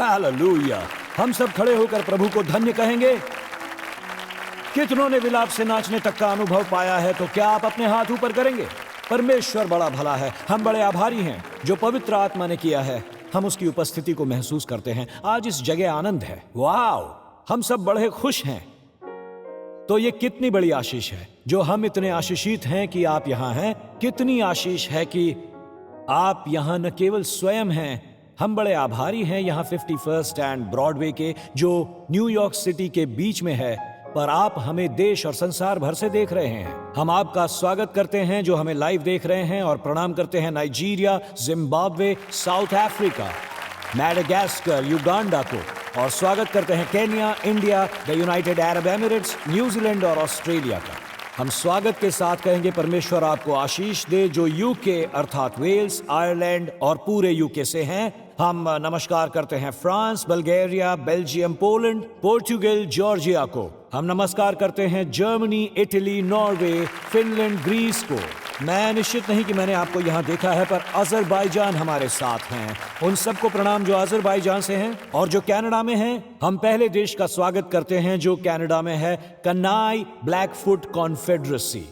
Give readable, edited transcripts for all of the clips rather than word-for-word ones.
Hallelujah. हम सब खड़े होकर प्रभु को धन्य कहेंगे। कितनों ने विलाप से नाचने तक का अनुभव पाया है, तो क्या आप अपने हाथ ऊपर करेंगे? परमेश्वर बड़ा भला है। हम बड़े आभारी हैं जो पवित्र आत्मा ने किया है। हम उसकी उपस्थिति को महसूस करते हैं। आज इस जगह आनंद है। वाओ, हम सब बड़े खुश हैं। तो ये कितनी बड़ी आशीष है जो हम इतने आशीषित हैं कि आप यहाँ हैं। कितनी आशीष है कि आप यहाँ न केवल स्वयं हैं, हम बड़े आभारी हैं यहाँ 51st एंड ब्रॉडवे के, जो न्यूयॉर्क सिटी के बीच में है, पर आप हमें देश और संसार भर से देख रहे हैं। हम आपका स्वागत करते हैं जो हमें लाइव देख रहे हैं, और प्रणाम करते हैं Nigeria, Zimbabwe, south Africa, Madagascar, Uganda को, और स्वागत करते हैं Kenya, India, the United Arab Emirates, New Zealand और ऑस्ट्रेलिया का। हम स्वागत के साथ कहेंगे परमेश्वर आपको आशीष दे जो यूके अर्थात वेल्स, आयरलैंड और पूरे यूके से हैं। हम नमस्कार करते हैं France, Bulgaria, Belgium, Poland, Portugal, Georgia को। हम नमस्कार करते हैं Germany, Italy, Norway, Finland, Greece को। मैं निश्चित नहीं कि मैंने आपको यहाँ देखा है, पर अजरबैजान हमारे साथ हैं। उन सबको प्रणाम जो अजरबैजान से हैं और जो कनाडा में हैं। हम पहले देश का स्वागत करते हैं जो कनाडा में है, कनाई ब्लैकफुट कॉन्फेडरेसी।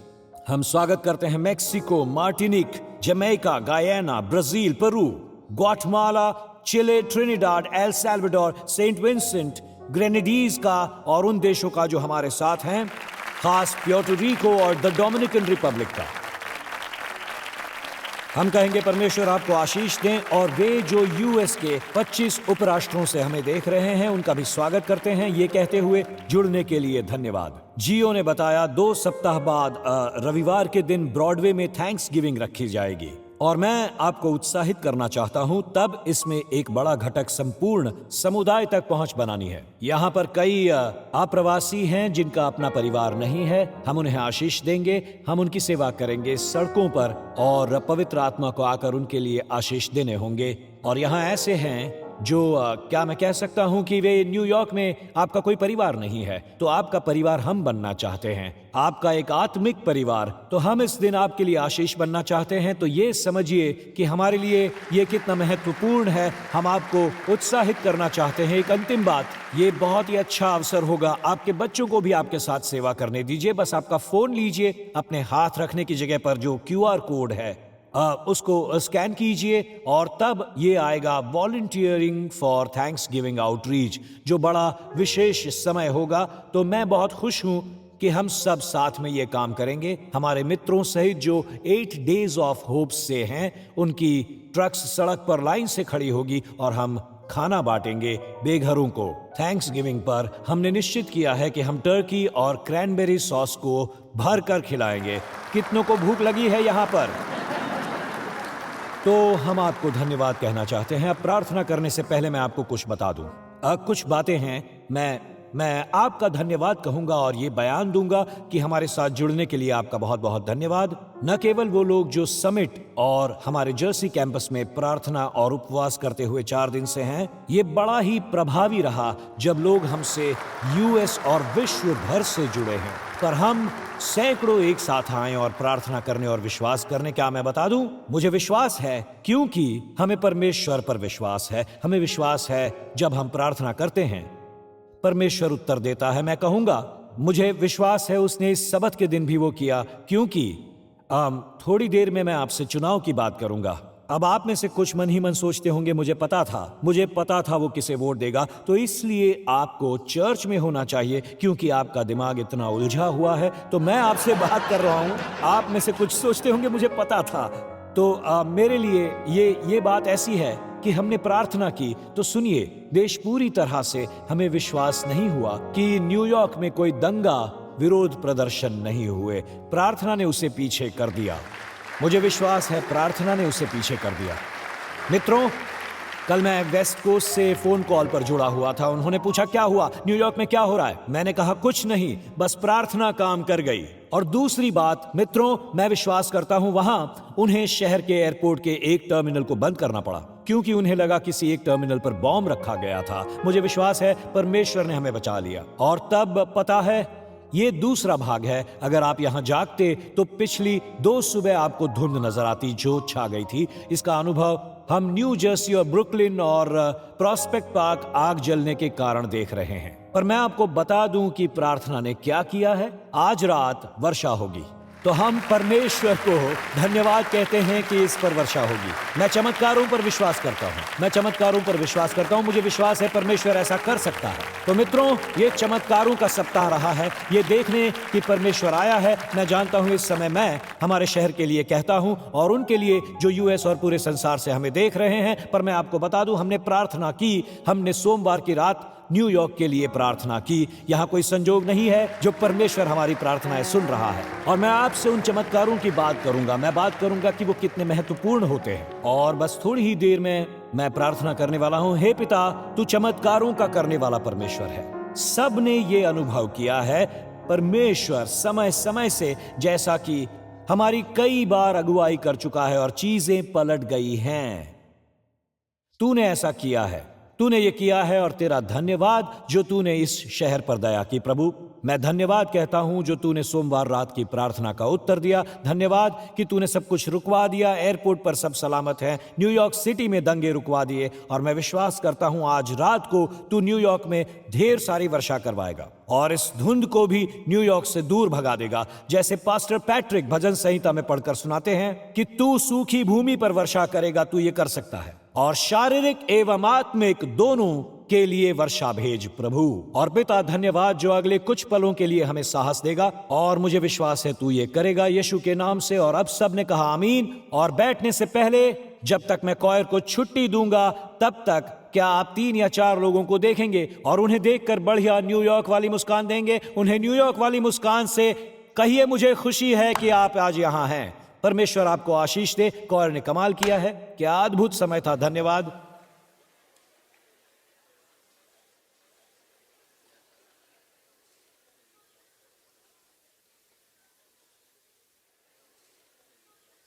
हम स्वागत करते हैं Mexico, Martinique, Jamaica, Guyana, Brazil, Peru, Guatemala, Chile, Trinidad, El Salvador, Saint Vincent, Grenadines का, और उन देशों का जो हमारे साथ हैं, खास प्यूर्टो रिको और द डोमिनिकन रिपब्लिक का। हम कहेंगे परमेश्वर आपको आशीष दें, और वे जो यूएस के 25 उपराष्ट्रों से हमें देख रहे हैं उनका भी स्वागत करते हैं, ये कहते हुए जुड़ने के लिए धन्यवाद। जियो ने बताया 2 सप्ताह बाद रविवार के दिन ब्रॉडवे में थैंक्स गिविंग रखी जाएगी, और मैं आपको उत्साहित करना चाहता हूं। तब इसमें एक बड़ा घटक संपूर्ण समुदाय तक पहुंच बनानी है। यहाँ पर कई अप्रवासी हैं जिनका अपना परिवार नहीं है। हम उन्हें आशीष देंगे, हम उनकी सेवा करेंगे सड़कों पर, और पवित्र आत्मा को आकर उनके लिए आशीष देने होंगे। और यहाँ ऐसे हैं जो क्या मैं कह सकता हूं कि वे न्यूयॉर्क में आपका कोई परिवार नहीं है, तो आपका परिवार हम बनना चाहते हैं, आपका एक आत्मिक परिवार। तो हम इस दिन आपके लिए आशीष बनना चाहते हैं। तो ये समझिए कि हमारे लिए ये कितना महत्वपूर्ण है। हम आपको उत्साहित करना चाहते हैं। एक अंतिम बात, ये बहुत ही अच्छा अवसर होगा। आपके बच्चों को भी आपके साथ सेवा करने दीजिए। बस आपका फोन लीजिए, अपने हाथ रखने की जगह पर जो QR कोड है उसको स्कैन कीजिए, और तब ये आएगा volunteering for thanks giving outreach, जो बड़ा विशेष समय होगा। तो मैं बहुत खुश हूं कि हम सब साथ में ये काम करेंगे। हमारे मित्रों सहित जो 8 डेज ऑफ होप से हैं, उनकी ट्रक्स सड़क पर लाइन से खड़ी होगी, और हम खाना बांटेंगे बेघरों को। थैंक्स गिविंग पर हमने निश्चित किया है कि हम टर्की और क्रैनबेरी सॉस को भर कर खिलाएंगे। कितनों को भूख लगी है यहाँ पर? तो हम आपको धन्यवाद कहना चाहते हैं। अब प्रार्थना करने से पहले मैं आपको कुछ बता दूं। कुछ बातें हैं, मैं आपका धन्यवाद कहूंगा और ये बयान दूंगा कि हमारे साथ जुड़ने के लिए आपका बहुत बहुत धन्यवाद। न केवल वो लोग जो समिट और हमारे जर्सी कैंपस में प्रार्थना और उपवास करते हुए 4 दिन से हैं, ये बड़ा ही प्रभावी रहा जब लोग हमसे यूएस और विश्व भर से जुड़े हैं, पर हम सैकड़ों एक साथ आए और प्रार्थना करने और विश्वास करने। क्या मैं बता दूं, मुझे विश्वास है, क्योंकि हमें परमेश्वर पर विश्वास है। हमें विश्वास है जब हम प्रार्थना करते हैं परमेश्वर उत्तर देता है। मैं कहूंगा मुझे विश्वास है उसने इस सबत के दिन भी वो किया, क्योंकि थोड़ी देर में मैं आपसे चुनाव की बात करूंगा। अब आप में से कुछ मन ही मन सोचते होंगे मुझे पता था वो किसे वोट देगा, तो इसलिए आपको चर्च में होना चाहिए, क्योंकि आपका दिमाग इतना उलझा हुआ है। तो मैं आपसे बात कर रहा हूं। आप में से कुछ सोचते होंगे मुझे पता था, तो मेरे लिए ये बात ऐसी है कि हमने प्रार्थना की। तो सुनिए, देश पूरी तरह से हमें विश्वास नहीं हुआ कि न्यूयॉर्क में कोई दंगा विरोध प्रदर्शन नहीं हुए। प्रार्थना ने उसे पीछे कर दिया। मुझे विश्वास है प्रार्थना ने उसे पीछे कर दिया। मित्रों, कल मैं वेस्ट कोस्ट से फोन कॉल पर जुड़ा हुआ था। उन्होंने पूछा क्या हुआ, न्यूयॉर्क में क्या हो रहा है? मैंने कहा कुछ नहीं, बस प्रार्थना काम कर गई। और दूसरी बात मित्रों, मैं विश्वास करता हूं वहां उन्हें शहर के एयरपोर्ट के एक टर्मिनल को बंद करना पड़ा, क्योंकि उन्हें लगा किसी एक टर्मिनल पर बॉम्ब रखा गया था। मुझे विश्वास है परमेश्वर ने हमें बचा लिया। और तब पता है, ये दूसरा भाग है। अगर आप यहां जागते तो पिछली 2 सुबह आपको धुंध नजर आती जो छा गई थी। इसका अनुभव हम न्यू जर्सी और ब्रुकलिन और प्रॉस्पेक्ट पार्क आग जलने के कारण देख रहे हैं। पर मैं आपको बता दूं कि प्रार्थना ने क्या किया है। आज रात वर्षा होगी, तो हम परमेश्वर को धन्यवाद कहते हैं कि इस पर वर्षा होगी। मैं चमत्कारों पर विश्वास करता हूं, मुझे विश्वास है परमेश्वर ऐसा कर सकता है। तो मित्रों, ये चमत्कारों का सप्ताह रहा है, ये देखने कि परमेश्वर आया है। मैं जानता हूं इस समय मैं हमारे शहर के लिए कहता हूं और उनके लिए जो यूएस और पूरे संसार से हमें देख रहे हैं। पर मैं आपको बता दूं, हमने प्रार्थना की, हमने सोमवार की रात न्यूयॉर्क के लिए प्रार्थना की। यहाँ कोई संजोग नहीं है जो परमेश्वर हमारी प्रार्थनाएं सुन रहा है। और मैं आपसे उन चमत्कारों की बात करूंगा, मैं बात करूंगा कि वो कितने महत्वपूर्ण होते हैं। और बस थोड़ी ही देर में मैं प्रार्थना करने वाला हूं। हे पिता, तू चमत्कारों का करने वाला परमेश्वर है। सब ने ये अनुभव किया है, परमेश्वर समय समय से, जैसा कि हमारी कई बार अगुवाई कर चुका है और चीजें पलट गई हैं। तूने ऐसा किया है, तूने ये किया है और तेरा धन्यवाद जो तूने इस शहर पर दया की। प्रभु, मैं धन्यवाद कहता हूं जो तूने सोमवार रात की प्रार्थना का उत्तर दिया। धन्यवाद कि तूने सब कुछ रुकवा दिया, एयरपोर्ट पर सब सलामत है, न्यूयॉर्क सिटी में दंगे रुकवा दिए। और मैं विश्वास करता हूं आज रात को तू न्यूयॉर्क में ढेर सारी वर्षा करवाएगा और इस धुंध को भी न्यूयॉर्क से दूर भगा देगा। जैसे पास्टर पैट्रिक भजन संहिता में पढ़कर सुनाते हैं कि तू सूखी भूमि पर वर्षा करेगा, तू ये कर सकता है। और शारीरिक एवं आत्मिक दोनों के लिए वर्षा भेज प्रभु। और पिता, धन्यवाद जो अगले कुछ पलों के लिए हमें साहस देगा और मुझे विश्वास है तू ये करेगा यीशु के नाम से। और अब सब ने कहा आमीन। और बैठने से पहले, जब तक मैं कॉयर को छुट्टी दूंगा, तब तक क्या आप 3 या 4 लोगों को देखेंगे और उन्हें देखकर बढ़िया न्यूयॉर्क वाली मुस्कान देंगे? उन्हें न्यूयॉर्क वाली मुस्कान से कहिए, मुझे खुशी है कि आप आज यहां हैं। परमेश्वर आपको आशीष दे। कॉयर ने कमाल किया है, क्या अद्भुत समय था। धन्यवाद।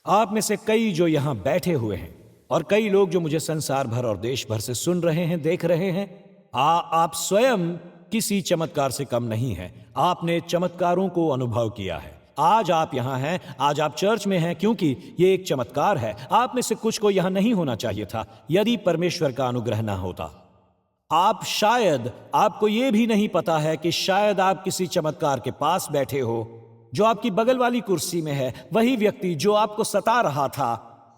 आप में से कई जो यहां बैठे हुए हैं और कई लोग जो मुझे संसार भर और देश भर से सुन रहे हैं, देख रहे हैं, आप स्वयं किसी चमत्कार से कम नहीं हैं। आपने चमत्कारों को अनुभव किया है। आज आप यहां हैं, आज आप चर्च में हैं क्योंकि ये एक चमत्कार है। आप में से कुछ को यहां नहीं होना चाहिए था यदि परमेश्वर का अनुग्रह ना होता। आप शायद, आपको ये भी नहीं पता है कि शायद आप किसी चमत्कार के पास बैठे हो। जो आपकी बगल वाली कुर्सी में है, वही व्यक्ति जो आपको सता रहा था,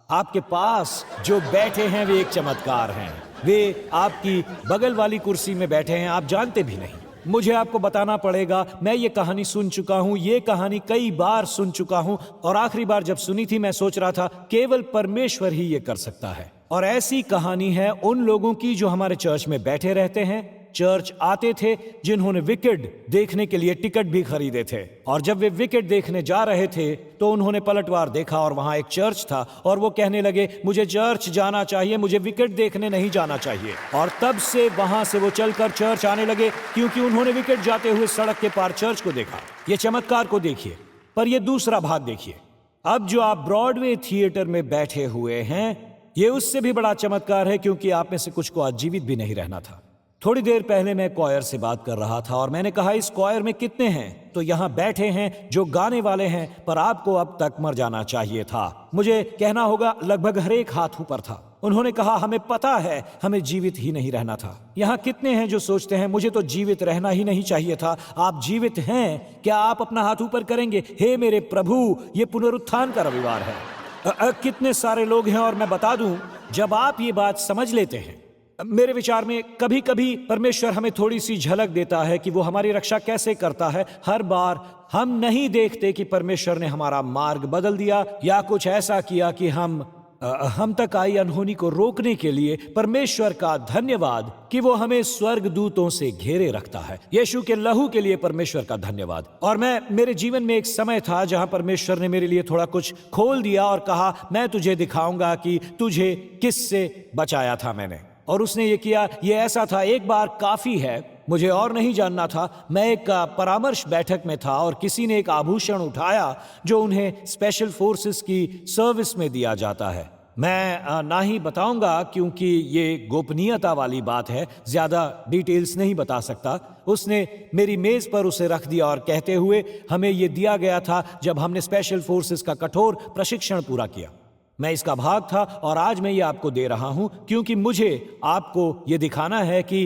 आपके पास जो बैठे हैं वे एक चमत्कार हैं। वे आपकी बगल वाली कुर्सी में बैठे हैं, आप जानते भी नहीं। मुझे आपको बताना पड़ेगा, मैं ये कहानी सुन चुका हूं, ये कहानी कई बार सुन चुका हूं। और आखिरी बार जब सुनी थी मैं सोच रहा था केवल परमेश्वर ही ये कर सकता है। और ऐसी कहानी है उन लोगों की जो हमारे चर्च में बैठे रहते हैं, चर्च आते थे, जिन्होंने विकेट देखने के लिए टिकट भी खरीदे थे। और जब वे विकेट देखने जा रहे थे तो उन्होंने पलटवार देखा और वहां एक चर्च था और वो कहने लगे मुझे चर्च जाना चाहिए, मुझे विकेट देखने नहीं जाना चाहिए। और तब से वहां से वो चलकर चर्च आने लगे क्योंकि उन्होंने विकेट जाते हुए सड़क के पार चर्च को देखा। ये चमत्कार को देखिए। पर ये दूसरा भाग देखिए। अब जो आप ब्रॉडवे थिएटर में बैठे हुए हैं, ये उससे भी बड़ा चमत्कार है क्योंकि आप में से कुछ को आज जीवित भी नहीं रहना था। थोड़ी देर पहले मैं कॉयर से बात कर रहा था और मैंने कहा इस कॉयर में कितने हैं? तो यहां बैठे हैं जो गाने वाले हैं, पर आपको अब तक मर जाना चाहिए था। मुझे कहना होगा लगभग हर एक हाथ ऊपर था। उन्होंने कहा हमें पता है हमें जीवित ही नहीं रहना था। यहां कितने हैं जो सोचते हैं मुझे तो जीवित रहना ही नहीं चाहिए था? आप जीवित हैं? क्या आप अपना हाथ ऊपर करेंगे? हे मेरे प्रभु, ये पुनरुत्थान का रविवार है। कितने सारे लोग हैं। और मैं बता दूं, जब आप ये बात समझ लेते हैं, मेरे विचार में कभी कभी परमेश्वर हमें थोड़ी सी झलक देता है कि वो हमारी रक्षा कैसे करता है। हर बार हम नहीं देखते कि परमेश्वर ने हमारा मार्ग बदल दिया या कुछ ऐसा किया कि हम तक आई अनहोनी को रोकने के लिए परमेश्वर का धन्यवाद कि वो हमें स्वर्ग दूतों से घेरे रखता है। यीशु के लहू के लिए परमेश्वर का धन्यवाद। और मेरे जीवन में एक समय था जहां परमेश्वर ने मेरे लिए थोड़ा कुछ खोल दिया और कहा मैं तुझे दिखाऊंगा कि तुझे किससे बचाया था मैंने। और उसने ये किया। ये ऐसा था, एक बार काफी है, मुझे और नहीं जानना था। मैं एक परामर्श बैठक में था और किसी ने एक आभूषण उठाया जो उन्हें स्पेशल फोर्सेस की सर्विस में दिया जाता है। मैं ना ही बताऊंगा क्योंकि ये गोपनीयता वाली बात है, ज्यादा डिटेल्स नहीं बता सकता। उसने मेरी मेज पर उसे रख दिया और कहते हुए हमें ये दिया गया था जब हमने स्पेशल फोर्सेस का कठोर प्रशिक्षण पूरा किया। मैं इसका भाग था और आज मैं ये आपको दे रहा हूं क्योंकि मुझे आपको ये दिखाना है कि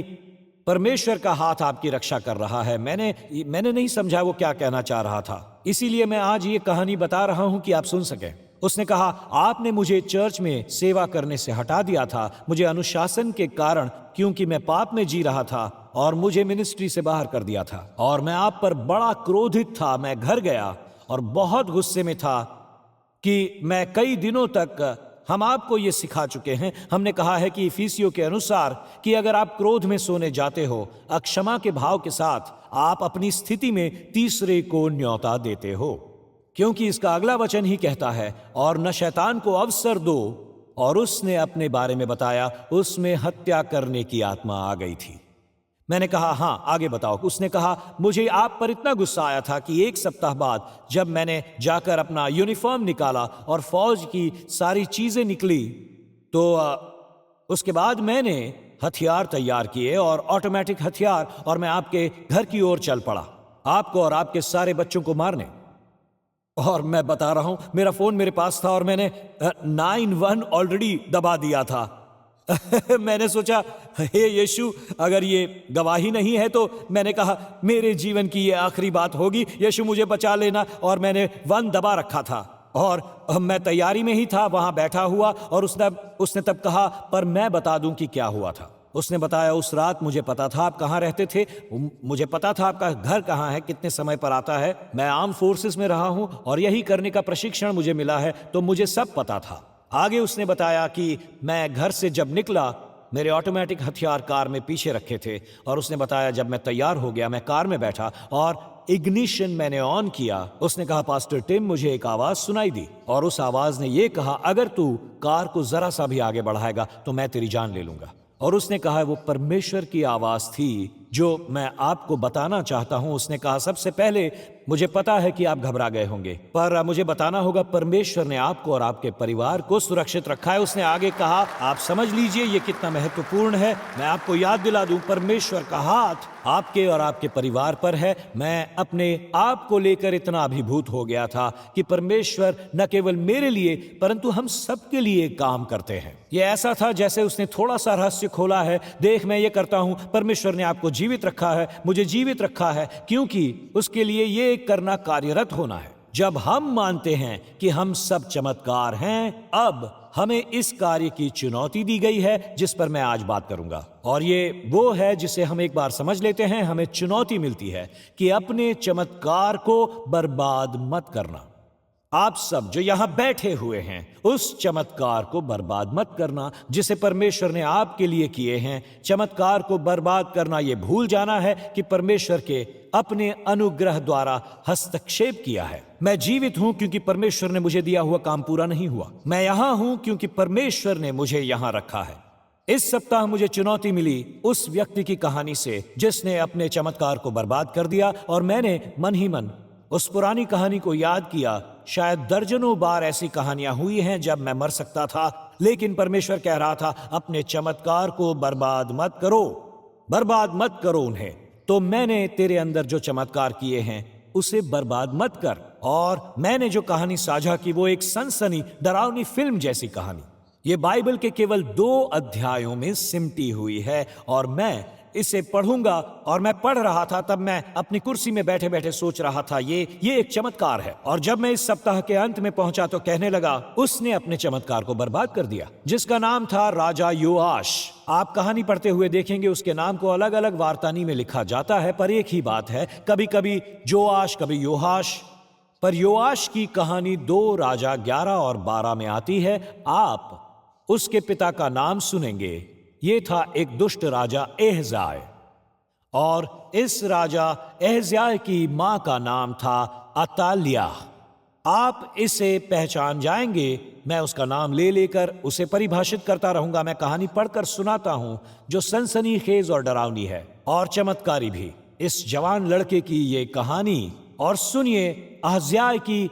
परमेश्वर का हाथ आपकी रक्षा कर रहा है। मैंने नहीं समझा वो क्या कहना चाह रहा था, इसीलिए मैं आज ये कहानी बता रहा हूं कि आप सुन सकें। उसने कहा, आपने मुझे चर्च में सेवा करने से हटा दिया था, मुझे अनुशासन के कारण, क्योंकि मैं पाप में जी रहा था, और मुझे मिनिस्ट्री से बाहर कर दिया था। और मैं आप पर बड़ा क्रोधित था। मैं घर गया और बहुत गुस्से में था कि मैं कई दिनों तक, हम आपको ये सिखा चुके हैं, हमने कहा है कि इफिसियों के अनुसार कि अगर आप क्रोध में सोने जाते हो, अक्षमा के भाव के साथ आप अपनी स्थिति में तीसरे को न्योता देते हो, क्योंकि इसका अगला वचन ही कहता है, और न शैतान को अवसर दो। और उसने अपने बारे में बताया, उसमें हत्या करने की आत्मा आ गई थी। मैंने कहा, हाँ आगे बताओ। उसने कहा, मुझे आप पर इतना गुस्सा आया था कि 1 सप्ताह बाद जब मैंने जाकर अपना यूनिफॉर्म निकाला और फौज की सारी चीजें निकली, तो उसके बाद मैंने हथियार तैयार किए और ऑटोमेटिक हथियार, और मैं आपके घर की ओर चल पड़ा, आपको और आपके सारे बच्चों को मारने। और मैं बता रहा हूं, मेरा फोन मेरे पास था और मैंने 91 ऑलरेडी दबा दिया था। मैंने सोचा, हे यीशु, अगर ये गवाही नहीं है तो मैंने कहा, मेरे जीवन की ये आखिरी बात होगी, यीशु मुझे बचा लेना। और मैंने 1 दबा रखा था और मैं तैयारी में ही था, वहां बैठा हुआ। और उसने तब कहा, पर मैं बता दूं कि क्या हुआ था। उसने बताया, उस रात मुझे पता था आप कहाँ रहते थे, मुझे पता था आपका घर कहाँ है, कितने समय पर आता है। मैं आर्म फोर्सेस में रहा हूं और यही करने का प्रशिक्षण मुझे मिला है, तो मुझे सब पता था। आगे उसने बताया कि मैं घर से जब निकला, मेरे ऑटोमेटिक हथियार कार में पीछे रखे थे। और उसने बताया, जब मैं तैयार हो गया, मैं कार में बैठा और इग्निशन मैंने ऑन किया। उसने कहा, पास्टर टिम, मुझे एक आवाज सुनाई दी और उस आवाज ने यह कहा, अगर तू कार को जरा सा भी आगे बढ़ाएगा तो मैं तेरी जान ले लूंगा। और उसने कहा, वो परमेश्वर की आवाज थी जो मैं आपको बताना चाहता हूं। उसने कहा, सबसे पहले मुझे पता है कि आप घबरा गए होंगे, पर मुझे बताना होगा, परमेश्वर ने आपको और आपके परिवार को सुरक्षित रखा है। उसने आगे कहा, आप समझ लीजिए ये कितना महत्वपूर्ण है। मैं आपको याद दिला दूं, परमेश्वर का हाथ आपके और आपके परिवार पर है। मैं अपने आप को लेकर इतना अभिभूत हो गया था कि परमेश्वर न केवल मेरे लिए परंतु हम सबके लिए काम करते हैं। ये ऐसा था जैसे उसने थोड़ा सा रहस्य खोला है। देख, मैं ये करता हूं, परमेश्वर ने आपको जीवित रखा है, मुझे जीवित रखा है, क्योंकि उसके लिए ये करना कार्यरत होना है। जब हम मानते हैं कि हम सब चमत्कार हैं, अब हमें इस कार्य की चुनौती दी गई है जिस पर मैं आज बात करूंगा। और ये वो है जिसे हम एक बार समझ लेते हैं। हमें चुनौती मिलती है कि अपने चमत्कार को बर्बाद मत करना। आप सब जो यहां बैठे हुए हैं, उस चमत्कार को बर्बाद मत करना जिसे परमेश्वर ने आपके लिए किए हैं। चमत्कार को बर्बाद करना ये भूल जाना है कि परमेश्वर के अपने अनुग्रह द्वारा हस्तक्षेप किया है। मैं जीवित हूं क्योंकि परमेश्वर ने मुझे दिया हुआ काम पूरा नहीं हुआ। मैं यहां हूं क्योंकि परमेश्वर ने मुझे यहां रखा है। इस सप्ताह मुझे चुनौती मिली उस व्यक्ति की कहानी से जिसने अपने चमत्कार को बर्बाद कर दिया, और मैंने मन ही मन उस पुरानी कहानी को याद किया। शायद दर्जनों बार ऐसी कहानियां हुई हैं जब मैं मर सकता था, लेकिन परमेश्वर कह रहा था, अपने चमत्कार को बर्बाद मत करो, बर्बाद मत करो उन्हें। तो मैंने तेरे अंदर जो चमत्कार किए हैं उसे बर्बाद मत कर। और मैंने जो कहानी साझा की वो एक सनसनी डरावनी फिल्म जैसी कहानी, ये बाइबल के केवल 2 अध्यायों में सिमटी हुई है। और मैं इसे पढ़ूंगा, और मैं पढ़ रहा था तब मैं अपनी कुर्सी में बैठे बैठे सोच रहा था, ये एक चमत्कार है। और जब मैं इस सप्ताह के अंत में पहुंचा तो कहने लगा, उसने अपने चमत्कार को बर्बाद कर दिया, जिसका नाम था राजा योआश। आप कहानी पढ़ते हुए देखेंगे उसके नाम को अलग अलग वार्तानी में लिखा जाता है, पर एक ही बात है, कभी कभी जोआश, कभी योहाश। पर योआश की कहानी 2 राजा 11 और 12 में आती है। आप उसके पिता का नाम सुनेंगे। ये था एक दुष्ट राजा एहज़ाय, और इस राजा एहज़ाय की मां का नाम था अताल्याह। आप इसे पहचान जाएंगे। मैं उसका नाम ले लेकर उसे परिभाषित करता रहूंगा। मैं कहानी पढ़कर सुनाता हूं जो सनसनीखेज और डरावनी है और चमत्कारी भी। इस जवान लड़के की ये कहानी। और सुनिए, अहज़्याह की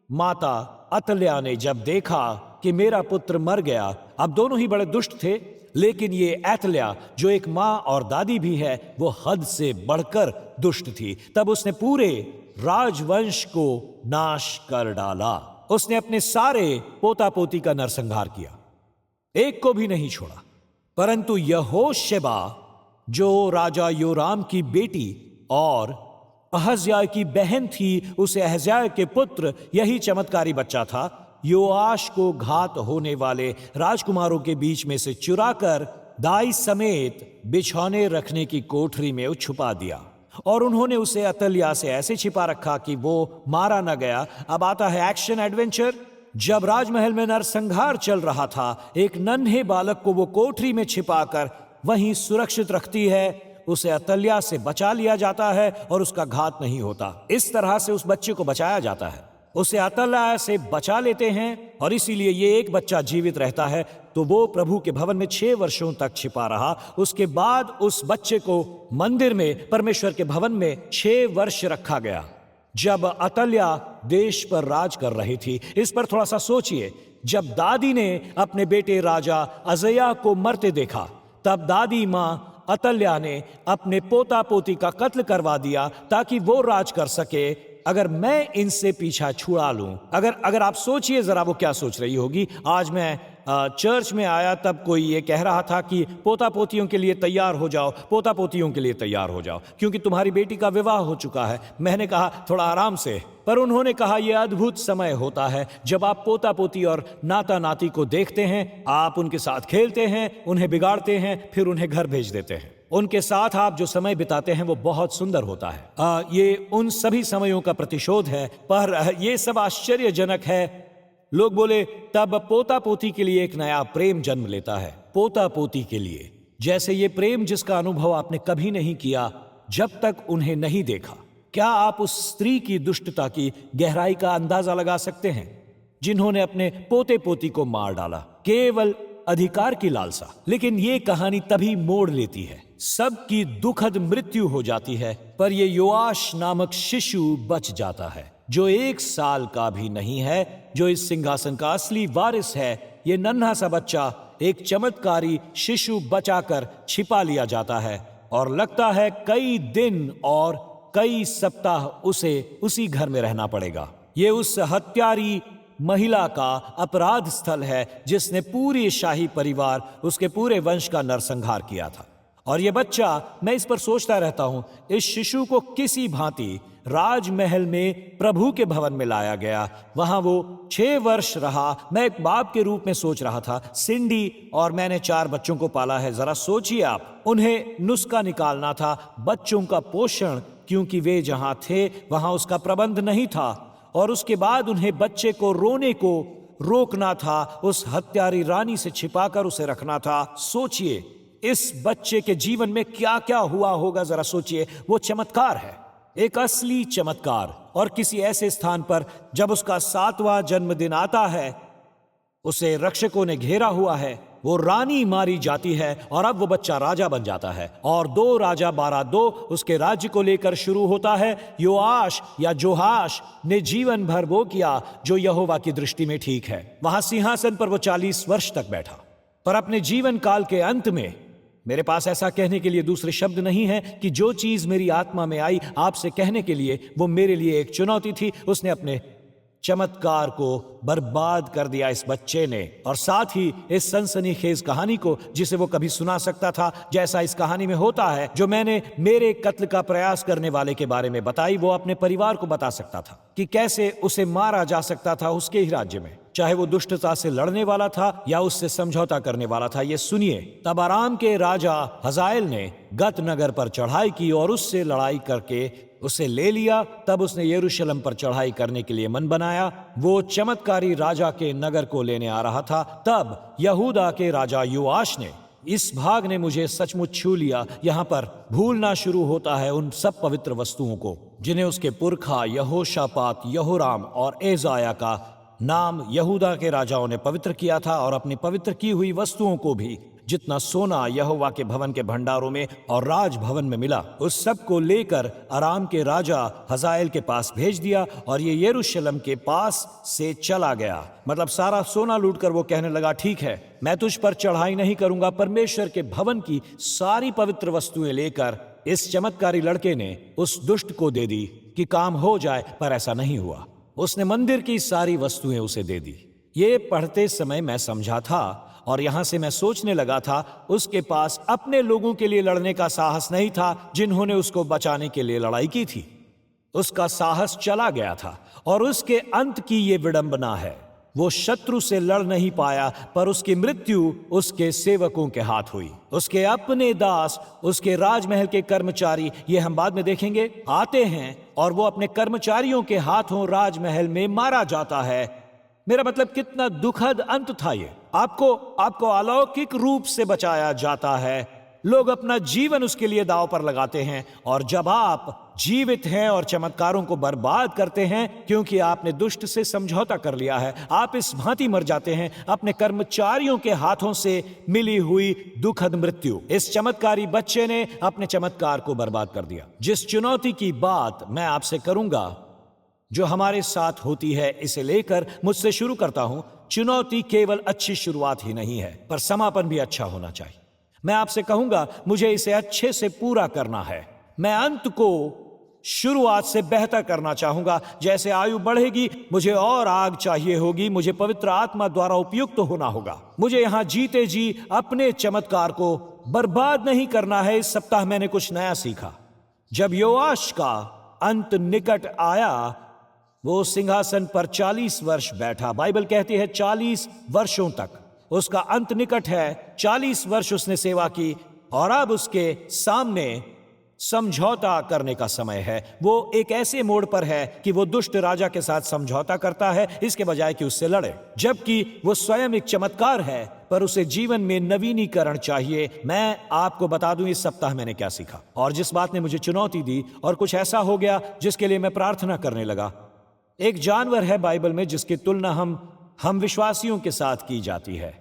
माता अतल्या ने जब देखा कि मेरा पुत्र मर गया, अब दोनों ही बड़े दुष्ट थे, लेकिन ये अतल्या जो एक माँ और दादी भी है, वो हद से बढ़कर दुष्ट थी। तब उसने पूरे राजवंश को नाश कर डाला। उसने अपने सारे पोता पोती का नरसंहार किया, एक को भी नहीं छोड़ा। परंतु यहोशेबा जो राजा योराम की बेटी और अहज्याह की बहन थी, उसे अहज्याह के पुत्र यही चमत्कारी बच्चा था, योआश को घात होने वाले राजकुमारों के बीच में से चुराकर दाई समेत बिछौने रखने की कोठरी में छुपा दिया। और उन्होंने उसे अतल्याह से ऐसे छिपा रखा कि वो मारा न गया। अब आता है एक्शन एडवेंचर। जब राजमहल में नरसंहार चल रहा था, एक नन्हे बालक को वो कोठरी में छिपाकर वहीं सुरक्षित रखती है। उसे अतल्याह से बचा लिया जाता है और उसका घात नहीं होता। इस तरह से उस बच्चे को बचाया जाता है। उसे अतल्याह से बचा लेते हैं और इसीलिए ये एक बच्चा जीवित रहता है। तो वो प्रभु के भवन में 6 वर्षों तक छिपा रहा। उसके बाद उस बच्चे को मंदिर में, परमेश्वर के भवन में 6 वर्ष रखा गया। जब अतल्याह देश पर राज कर रही थी, इस पर थोड़ा सा सोचिए। जब दादी ने अपने बेटे राजा अजयाह को मरते देखा, तब दादी माँ अतल्याह ने अपने पोता पोती का कत्ल करवा दिया ताकि वो राज कर सके। अगर मैं इनसे पीछा छुड़ा लूं, अगर आप सोचिए जरा वो क्या सोच रही होगी। आज मैं चर्च में आया, तब कोई ये कह रहा था कि पोता पोतियों के लिए तैयार हो जाओ, पोता पोतियों के लिए तैयार हो जाओ, क्योंकि तुम्हारी बेटी का विवाह हो चुका है। मैंने कहा थोड़ा आराम से, पर उन्होंने कहा यह अद्भुत समय होता है जब आप पोता पोती और नाता नाती को देखते हैं, आप उनके साथ खेलते हैं, उन्हें बिगाड़ते हैं, फिर उन्हें घर भेज देते हैं। उनके साथ आप जो समय बिताते हैं वो बहुत सुंदर होता है। ये उन सभी समयों का प्रतिशोध है, पर ये सब आश्चर्यजनक है। लोग बोले तब पोता पोती के लिए एक नया प्रेम जन्म लेता है। पोता पोती के लिए, जैसे ये प्रेम जिसका अनुभव आपने कभी नहीं किया जब तक उन्हें नहीं देखा। क्या आप उस स्त्री की दुष्टता की गहराई का अंदाजा लगा सकते हैं जिन्होंने अपने पोते पोती को मार डाला, केवल अधिकार की लालसा। लेकिन ये कहानी तभी मोड़ लेती है, सबकी दुखद मृत्यु हो जाती है, पर ये योआश नामक शिशु बच जाता है, जो 1 साल का भी नहीं है, जो इस सिंहासन का असली वारिस है। ये नन्हा सा बच्चा, एक चमत्कारी शिशु बचाकर छिपा लिया जाता है और लगता है कई दिन और कई सप्ताह उसे उसी घर में रहना पड़ेगा। ये उस हत्यारी महिला का अपराध स्थल है जिसने पूरी शाही परिवार, उसके पूरे वंश का नरसंहार किया था। और ये बच्चा, मैं इस पर सोचता रहता हूं, इस शिशु को किसी भांति राजमहल में प्रभु के भवन में लाया गया। वहां वो 6 वर्ष रहा। मैं एक बाप के रूप में सोच रहा था, सिंडी और मैंने 4 बच्चों को पाला है। जरा सोचिए आप, उन्हें नुस्खा निकालना था, बच्चों का पोषण, क्योंकि वे जहां थे वहां उसका प्रबंध नहीं था। और उसके बाद उन्हें बच्चे को रोने को रोकना था, उस हत्यारी रानी से छिपाकर उसे रखना था। सोचिए इस बच्चे के जीवन में क्या क्या हुआ होगा, जरा सोचिए। वो चमत्कार है, एक असली चमत्कार। और किसी ऐसे स्थान पर जब उसका 7वां जन्मदिन आता है, उसे रक्षकों ने घेरा हुआ है, वो रानी मारी जाती है और अब वो बच्चा राजा बन जाता है। और 2 राजा 12 उसके राज्य को लेकर शुरू होता है। योआश या जोहाश ने जीवन भर वो किया जो यहोवा की दृष्टि में ठीक है। वहां सिंहासन पर वो 40 वर्ष तक बैठा। पर अपने जीवन काल के अंत में, मेरे पास ऐसा कहने के लिए दूसरे शब्द नहीं है कि जो चीज मेरी आत्मा में आई आपसे कहने के लिए, वो मेरे लिए एक चुनौती थी। उसने अपने चमत्कार को बर्बाद कर दिया इस बच्चे ने, और साथ ही इस सनसनीखेज कहानी को जिसे वो कभी सुना सकता था, जैसा इस कहानी में होता है जो मैंने मेरे कत्ल का प्रयास करने वाले के बारे में बताई, वो अपने परिवार को बता सकता था कि कैसे उसे मारा जा सकता था उसके ही राज्य में, चाहे वो दुष्टता से लड़ने वाला था या उससे समझौता करने वाला था। ये सुनिए, तब अराम के राजा हजाएल ने गत नगर पर चढ़ाई की और उससे लड़ाई करके उसे ले लिया। तब उसने यरूशलेम पर चढ़ाई करने के लिए मन बनाया। वो चमत्कारी राजा के नगर को लेने आ रहा था। तब यहूदा के राजा योआश ने, इस भाग ने मुझे सचमुच छू लिया। यहाँ पर भूलना शुरू होता है उन सब पवित्र वस्तुओं को जिन्हें उसके पुरखा यहोशापात, यहोराम और एजाया का नाम यहूदा के राजाओं ने पवित्र किया था, और अपनी पवित्र की हुई वस्तुओं को भी, जितना सोना यहोवा के भवन के भंडारों में और राज भवन में मिला, उस सब को लेकर अराम के राजा हजाएल के पास भेज दिया। और ये यरूशलेम के पास से चला गया। मतलब सारा सोना लूटकर वो कहने लगा, ठीक है, मैं तुझ पर चढ़ाई नहीं करूंगा। परमेश्वर के भवन की सारी पवित्र वस्तुएं लेकर इस चमत्कारी लड़के ने उस दुष्ट को दे दी कि काम हो जाए, पर ऐसा नहीं हुआ। उसने मंदिर की सारी वस्तुएं उसे दे दी। ये पढ़ते समय मैं समझा था और यहां से मैं सोचने लगा था, उसके पास अपने लोगों के लिए लड़ने का साहस नहीं था जिन्होंने उसको बचाने के लिए लड़ाई की थी। उसका साहस चला गया था और उसके अंत की ये विडंबना है। वो शत्रु से लड़ नहीं पाया, पर उसकी मृत्यु उसके सेवकों के हाथ हुई। उसके अपने दास, उसके राजमहल के कर्मचारी, ये हम बाद में देखेंगे, आते हैं और वो अपने कर्मचारियों के हाथों राजमहल में मारा जाता है। मेरा मतलब कितना दुखद अंत था ये। आपको अलौकिक रूप से बचाया जाता है। लोग अपना जीवन उसके लिए दांव पर लगाते हैं, और जब आप जीवित हैं और चमत्कारों को बर्बाद करते हैं क्योंकि आपने दुष्ट से समझौता कर लिया है, आप इस भांति मर जाते हैं, अपने कर्मचारियों के हाथों से मिली हुई दुखद मृत्यु। इस चमत्कारी बच्चे ने अपने चमत्कार को बर्बाद कर दिया। जिस चुनौती की बात मैं आपसे करूंगा, जो हमारे साथ होती है, इसे लेकर मुझसे शुरू करता हूं। चुनौती केवल अच्छी शुरुआत ही नहीं है, पर समापन भी अच्छा होना चाहिए। मैं आपसे कहूंगा, मुझे इसे अच्छे से पूरा करना है। मैं अंत को शुरुआत से बेहतर करना चाहूंगा। जैसे आयु बढ़ेगी, मुझे और आग चाहिए होगी, मुझे पवित्र आत्मा द्वारा उपयुक्त होना होगा। मुझे यहां जीते जी अपने चमत्कार को बर्बाद नहीं करना है। इस सप्ताह मैंने कुछ नया सीखा। जब योआश का अंत निकट आया, वो सिंहासन पर 40 वर्ष बैठा। बाइबल कहती है 40 वर्षों तक उसका अंत निकट है। 40 वर्ष उसने सेवा की और अब उसके सामने समझौता करने का समय है। वो एक ऐसे मोड़ पर है कि वो दुष्ट राजा के साथ समझौता करता है, इसके बजाय कि उससे लड़े, जबकि वो स्वयं एक चमत्कार है, पर उसे जीवन में नवीनीकरण चाहिए। मैं आपको बता दूं इस सप्ताह मैंने क्या सीखा और जिस बात ने मुझे चुनौती दी, और कुछ ऐसा हो गया जिसके लिए मैं प्रार्थना करने लगा। एक जानवर है बाइबल में जिसकी तुलना हम विश्वासियों के साथ की जाती है,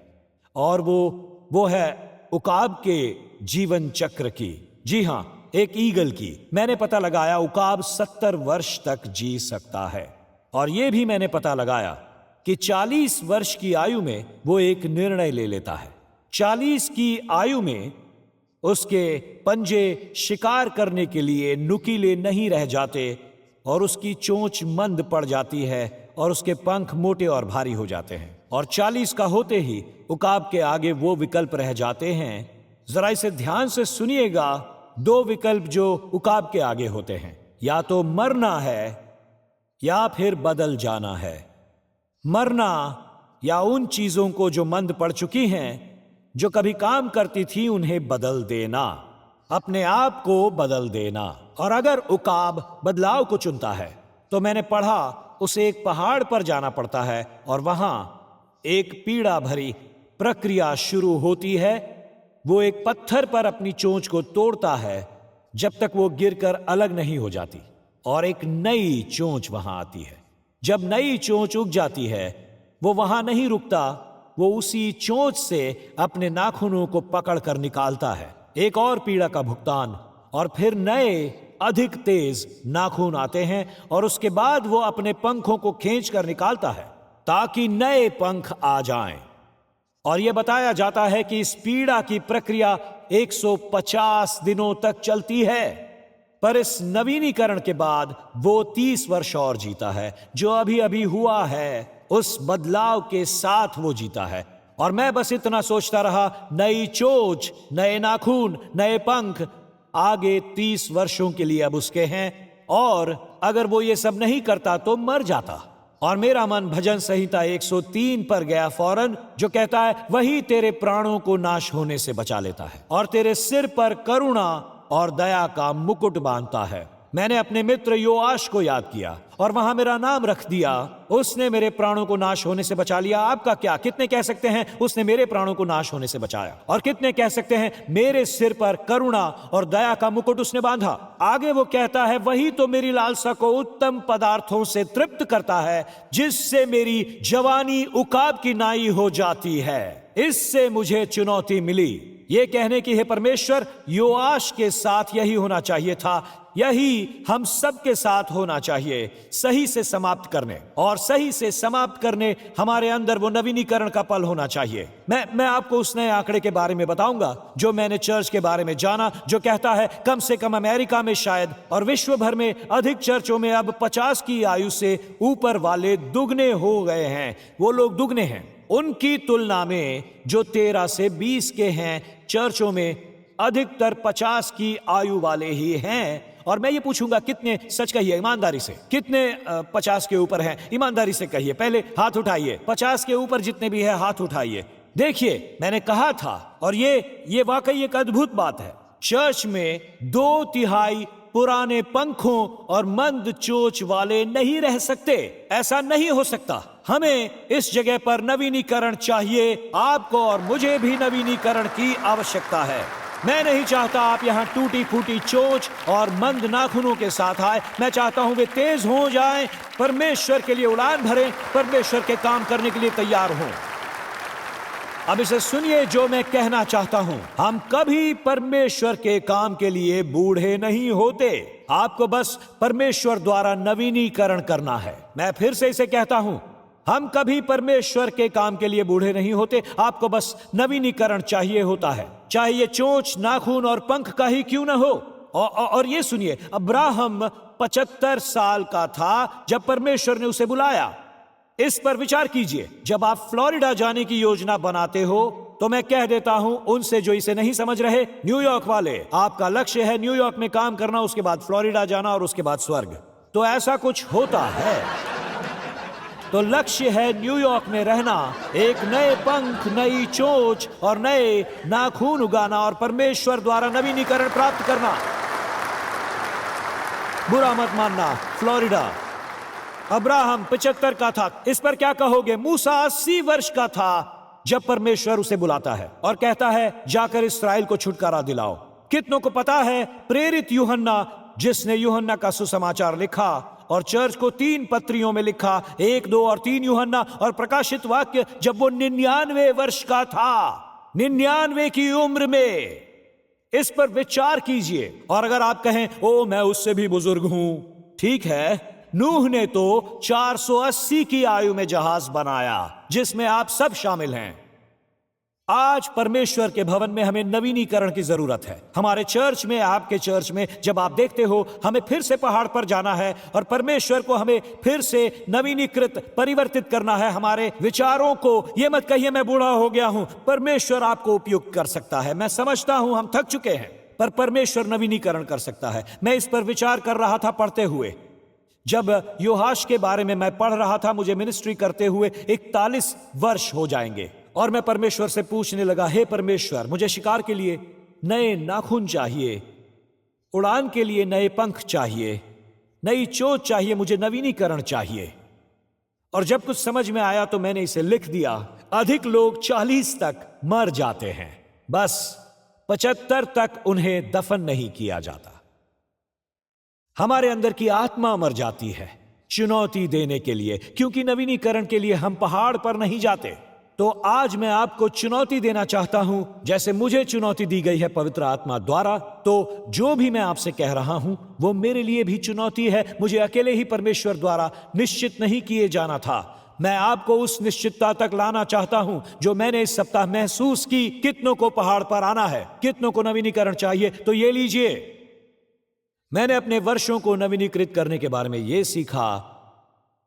और वो है उकाब के जीवन चक्र की। जी हां, एक ईगल की। मैंने पता लगाया उकाब 70 वर्ष तक जी सकता है, और यह भी मैंने पता लगाया कि 40 वर्ष की आयु में वो एक निर्णय ले लेता है। 40 की आयु में उसके पंजे शिकार करने के लिए नुकीले नहीं रह जाते, और उसकी चोंच मंद पड़ जाती है, और उसके पंख मोटे और भारी हो जाते हैं। और 40 का होते ही उकाब के आगे वो विकल्प रह जाते हैं। जरा इसे ध्यान से सुनिएगा। 2 विकल्प जो उकाब के आगे होते हैं, या तो मरना है या फिर बदल जाना है। मरना या उन चीजों को जो मंद पड़ चुकी हैं, जो कभी काम करती थी, उन्हें बदल देना, अपने आप को बदल देना। और अगर उकाब बदलाव को चुनता है, तो मैंने पढ़ा उसे एक पहाड़ पर जाना पड़ता है, और वहां एक पीड़ा भरी प्रक्रिया शुरू होती है। वो एक पत्थर पर अपनी चोंच को तोड़ता है जब तक वो गिरकर अलग नहीं हो जाती, और एक नई चोंच वहां आती है। जब नई चोंच उग जाती है, वो वहां नहीं रुकता, वो उसी चोंच से अपने नाखूनों को पकड़कर निकालता है। एक और पीड़ा का भुगतान, और फिर नए अधिक तेज नाखून आते हैं, और उसके बाद वो अपने पंखों को खींचकर निकालता है ताकि नए पंख आ जाएं। और यह बताया जाता है कि इस पीड़ा की प्रक्रिया 150 दिनों तक चलती है, पर इस नवीनीकरण के बाद वो 30 वर्ष और जीता है। जो अभी अभी हुआ है, उस बदलाव के साथ वो जीता है। और मैं बस इतना सोचता रहा, नई चोंच, नए नाखून, नए पंख, आगे 30 वर्षों के लिए अब उसके हैं, और अगर वो ये सब नहीं करता तो मर जाता। और मेरा मन भजन संहिता 103 पर गया फौरन, जो कहता है, वही तेरे प्राणों को नाश होने से बचा लेता है और तेरे सिर पर करुणा और दया का मुकुट बांधता है। मैंने अपने मित्र योआश को याद किया और वहां मेरा नाम रख दिया। उसने मेरे प्राणों को नाश होने से बचा लिया। आपका क्या? कितने कह सकते हैं उसने मेरे प्राणों को नाश होने से बचाया? और कितने कह सकते हैं मेरे सिर पर करुणा और दया का मुकुट उसने बांधा? आगे वो कहता है, वही तो मेरी लालसा को उत्तम पदार्थों से तृप्त करता है, जिससे मेरी जवानी उकाब की नाई हो जाती है। इससे मुझे चुनौती मिली, ये कहने की, हे परमेश्वर, योआश के साथ यही होना चाहिए था यही हम सबके साथ होना चाहिए, सही से समाप्त करने, और सही से समाप्त करने हमारे अंदर वो नवीनीकरण का पल होना चाहिए। मैं आपको उस नए आंकड़े के बारे में बताऊंगा जो मैंने चर्च के बारे में जाना, जो कहता है कम से कम अमेरिका में शायद और विश्व भर में अधिक चर्चों में अब 50 की आयु से ऊपर वाले दुगने हो गए हैं। वो लोग दुगने हैं उनकी तुलना में जो 13 से 20 के हैं। चर्चों में अधिकतर 50 की आयु वाले ही हैं। और मैं ये पूछूंगा कितने, सच कहिए ईमानदारी से, कितने 50 के ऊपर हैं? ईमानदारी से कहिए, पहले हाथ उठाइए। 50 के ऊपर जितने भी हैं हाथ उठाइए। देखिए, मैंने कहा था, और ये वाकई एक अद्भुत बात है, चर्च में 2/3 पुराने पंखों और मंद चोच वाले नहीं रह सकते। ऐसा नहीं हो सकता। हमें इस जगह पर नवीनीकरण चाहिए। आपको और मुझे भी नवीनीकरण की आवश्यकता है। मैं नहीं चाहता आप यहां टूटी फूटी चोच और मंद नाखूनों के साथ आए। मैं चाहता हूं वे तेज हो जाएं, परमेश्वर के लिए उड़ान भरें, परमेश्वर के काम करने के लिए तैयार हों। अब इसे सुनिए जो मैं कहना चाहता हूं। हम कभी परमेश्वर के काम के लिए बूढ़े नहीं होते। आपको बस परमेश्वर द्वारा नवीनीकरण करना है। मैं फिर से इसे कहता हूं, हम कभी परमेश्वर के काम के लिए बूढ़े नहीं होते। आपको बस नवीनीकरण चाहिए होता है, चाहे ये चोंच, नाखून और पंख का ही क्यों ना हो। और ये सुनिए, अब्राहम 75 साल का था जब परमेश्वर ने उसे बुलाया। इस पर विचार कीजिए। जब आप फ्लोरिडा जाने की योजना बनाते हो तो मैं कह देता हूं उनसे जो इसे नहीं समझ रहे, न्यूयॉर्क वाले, आपका लक्ष्य है न्यूयॉर्क में काम करना, उसके बाद फ्लोरिडा जाना और उसके बाद स्वर्ग। तो ऐसा कुछ होता है। तो लक्ष्य है न्यूयॉर्क में रहना, एक नए पंख, नई चोंच और नए नाखून उगाना और परमेश्वर द्वारा नवीनीकरण प्राप्त करना। बुरा मत मानना, फ्लोरिडा। अब्राहम 75 का था। इस पर क्या कहोगे? मूसा 80 वर्ष का था जब परमेश्वर उसे बुलाता है और कहता है जाकर इस्राएल को छुटकारा दिलाओ। कितनों को पता है प्रेरित यूहन्ना, जिसने यूहन्ना का सुसमाचार लिखा और चर्च को 3 पत्रियों में लिखा, 1, 2 और 3 यूहन्ना, और प्रकाशित वाक्य, जब वो 99 वर्ष का था, 99 की उम्र में। इस पर विचार कीजिए। और अगर आप कहें ओ मैं उससे भी बुजुर्ग हूं, ठीक है, नूह ने तो 480 की आयु में जहाज बनाया जिसमें आप सब शामिल हैं। आज परमेश्वर के भवन में हमें नवीनीकरण की जरूरत है। हमारे चर्च में, आपके चर्च में, जब आप देखते हो हमें फिर से पहाड़ पर जाना है और परमेश्वर को हमें फिर से नवीनीकृत, परिवर्तित करना है। हमारे विचारों को, ये मत कहिए मैं बूढ़ा हो गया हूं, परमेश्वर आपको उपयुक्त कर सकता है। मैं समझता हूं हम थक चुके हैं, पर परमेश्वर नवीनीकरण कर सकता है। मैं इस पर विचार कर रहा था पढ़ते हुए। जब योहाश के बारे में मैं पढ़ रहा था, मुझे मिनिस्ट्री करते हुए 41 वर्ष हो जाएंगे, और मैं परमेश्वर से पूछने लगा, हे परमेश्वर, मुझे शिकार के लिए नए नाखून चाहिए, उड़ान के लिए नए पंख चाहिए, नई चोंच चाहिए, मुझे नवीनीकरण चाहिए। और जब कुछ समझ में आया तो मैंने इसे लिख दिया। अधिक लोग 40 तक मर जाते हैं, बस 75 तक उन्हें दफन नहीं किया जाता। हमारे अंदर की आत्मा मर जाती है चुनौती देने के लिए, क्योंकि नवीनीकरण के लिए हम पहाड़ पर नहीं जाते। तो आज मैं आपको चुनौती देना चाहता हूं, जैसे मुझे चुनौती दी गई है पवित्र आत्मा द्वारा। तो जो भी मैं आपसे कह रहा हूं वो मेरे लिए भी चुनौती है। मुझे अकेले ही परमेश्वर द्वारा निश्चित नहीं किए जाना था। मैं आपको उस निश्चितता तक लाना चाहता हूं जो मैंने इस सप्ताह महसूस की। कितनों को पहाड़ पर आना है, कितनों को नवीनीकरण चाहिए, तो ये लीजिए। मैंने अपने वर्षों को नवीनीकृत करने के बारे में यह सीखा।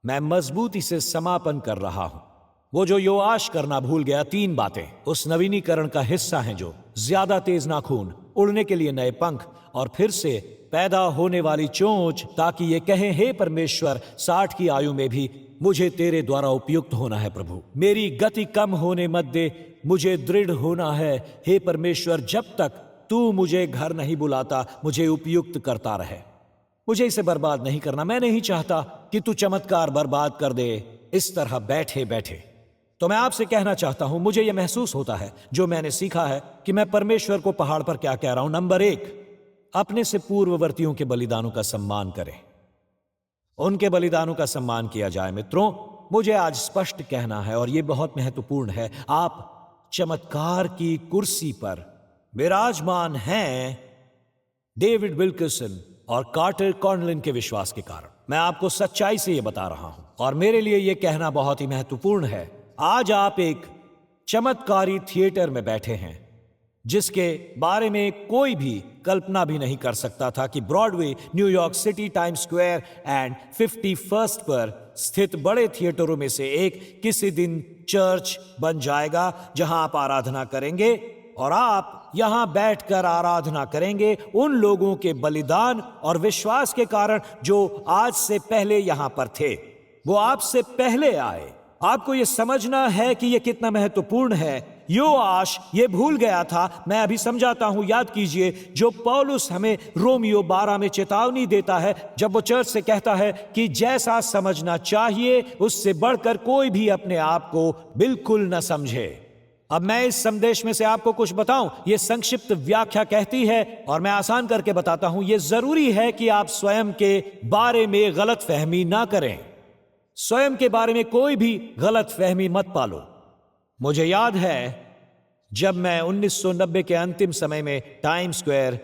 मैं मजबूती से समापन कर रहा हूं वो जो योआश करना भूल गया। 3 बातें उस नवीनीकरण का हिस्सा हैं, जो ज्यादा तेज नाखून, उड़ने के लिए नए पंख और फिर से पैदा होने वाली चोंच, ताकि ये कहें, हे परमेश्वर, 60 की आयु में भी मुझे तेरे द्वारा उपयुक्त होना है। प्रभु, मेरी गति कम होने मत दे, मुझे दृढ़ होना है। हे परमेश्वर, जब तक तू मुझे घर नहीं बुलाता, मुझे उपयुक्त करता रहे। मुझे इसे बर्बाद नहीं करना। मैं नहीं चाहता कि तू चमत्कार बर्बाद कर दे इस तरह बैठे बैठे। तो मैं आपसे कहना चाहता हूं, मुझे यह महसूस होता है, जो मैंने सीखा है, कि मैं परमेश्वर को पहाड़ पर क्या कह रहा हूं। नंबर 1, अपने से पूर्ववर्तियों के बलिदानों का सम्मान करें। उनके बलिदानों का सम्मान किया जाए। मित्रों, मुझे आज स्पष्ट कहना है, और यह बहुत महत्वपूर्ण है, आप चमत्कार की कुर्सी पर विराजमान हैं। डेविड विल्किसन और कार्टर कॉनलिन के विश्वास के कारण। मैं आपको सच्चाई से यह बता रहा हूं और मेरे लिए यह कहना बहुत ही महत्वपूर्ण है। आज आप एक चमत्कारी थिएटर में बैठे हैं जिसके बारे में कोई भी कल्पना भी नहीं कर सकता था कि Broadway, New York city, times square and 51st पर स्थित बड़े थिएटरों में से एक किसी दिन चर्च बन जाएगा जहां आप आराधना करेंगे और आप यहां बैठकर आराधना करेंगे उन लोगों के बलिदान और विश्वास के कारण जो आज से पहले यहां पर थे। वो आपसे पहले आए। आपको यह समझना है कि यह कितना महत्वपूर्ण है। योआश ये भूल गया था। मैं अभी समझाता हूं, याद कीजिए जो पौलुस हमें रोमियो 12 में चेतावनी देता है जब वो चर्च से कहता है कि जैसा समझना चाहिए उससे बढ़कर कोई भी अपने आप को बिल्कुल न समझे। अब मैं इस संदेश में से आपको कुछ बताऊं। यह संक्षिप्त व्याख्या कहती है और मैं आसान करके बताता हूं। यह जरूरी है कि आप स्वयं के बारे में गलत फहमी ना करें। स्वयं के बारे में कोई भी गलत फहमी मत पालो। मुझे याद है जब मैं 1990 के अंतिम समय में टाइम्स स्क्वायर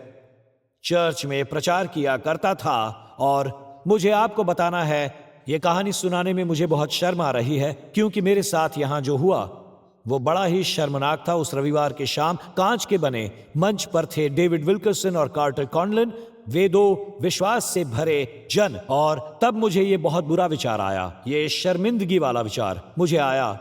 चर्च में प्रचार किया करता था और मुझे आपको बताना है, यह कहानी सुनाने में मुझे बहुत शर्म आ रही है क्योंकि मेरे साथ यहां जो हुआ वो बड़ा ही शर्मनाक था। उस रविवार की शाम कांच के बने मंच पर थे डेविड विल्करसन और कार्टर कॉनलिन, वे दो विश्वास से भरे जन। और तब मुझे ये बहुत बुरा विचार आया, ये शर्मिंदगी वाला विचार मुझे आया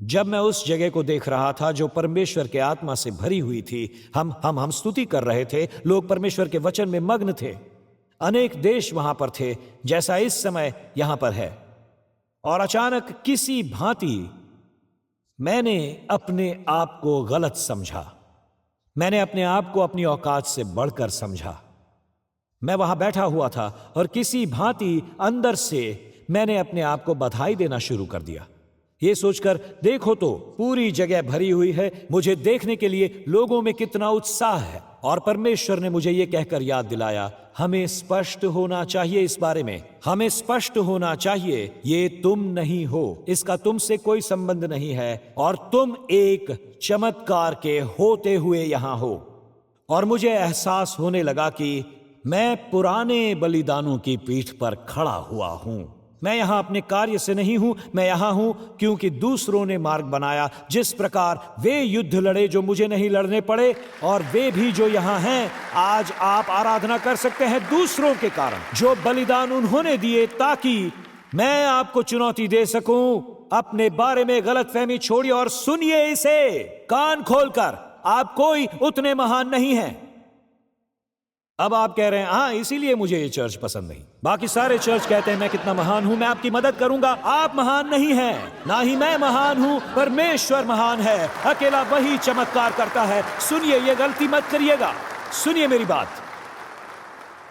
जब मैं उस जगह को देख रहा था जो परमेश्वर के आत्मा से भरी हुई थी। हम स्तुति कर रहे थे, लोग परमेश्वर के वचन में मग्न थे। अनेक देश वहां पर थे जैसा इस समय यहां पर है। और अचानक किसी भांति मैंने अपने आप को गलत समझा। मैंने अपने आप को अपनी औकात से बढ़कर समझा। मैं वहां बैठा हुआ था और किसी भांति अंदर से मैंने अपने आप को बधाई देना शुरू कर दिया, ये सोचकर देखो तो पूरी जगह भरी हुई है, मुझे देखने के लिए लोगों में कितना उत्साह है। और परमेश्वर ने मुझे यह कहकर याद दिलाया, हमें स्पष्ट होना चाहिए इस बारे में। हमें स्पष्ट होना चाहिए, ये तुम नहीं हो, इसका तुमसे कोई संबंध नहीं है और तुम एक चमत्कार के होते हुए यहां हो। और मुझे एहसास होने लगा कि मैं पुराने बलिदानों की पीठ पर खड़ा हुआ हूं। मैं यहां अपने कार्य से नहीं हूं, मैं यहां हूं क्योंकि दूसरों ने मार्ग बनाया। जिस प्रकार वे युद्ध लड़े जो मुझे नहीं लड़ने पड़े, और वे भी जो यहां हैं आज आप आराधना कर सकते हैं दूसरों के कारण, जो बलिदान उन्होंने दिए ताकि मैं आपको चुनौती दे सकूं। अपने बारे में गलतफहमी छोड़िए और सुनिए इसे कान खोलकर। आप कोई उतने महान नहीं हैं। अब आप कह रहे हैं हाँ इसीलिए मुझे ये चर्च पसंद नहीं। बाकी सारे चर्च कहते हैं मैं कितना महान हूं, मैं आपकी मदद करूंगा। आप महान नहीं हैं, ना ही मैं महान हूं, परमेश्वर महान है। अकेला वही चमत्कार करता है। सुनिए, ये गलती मत करिएगा, सुनिए मेरी बात।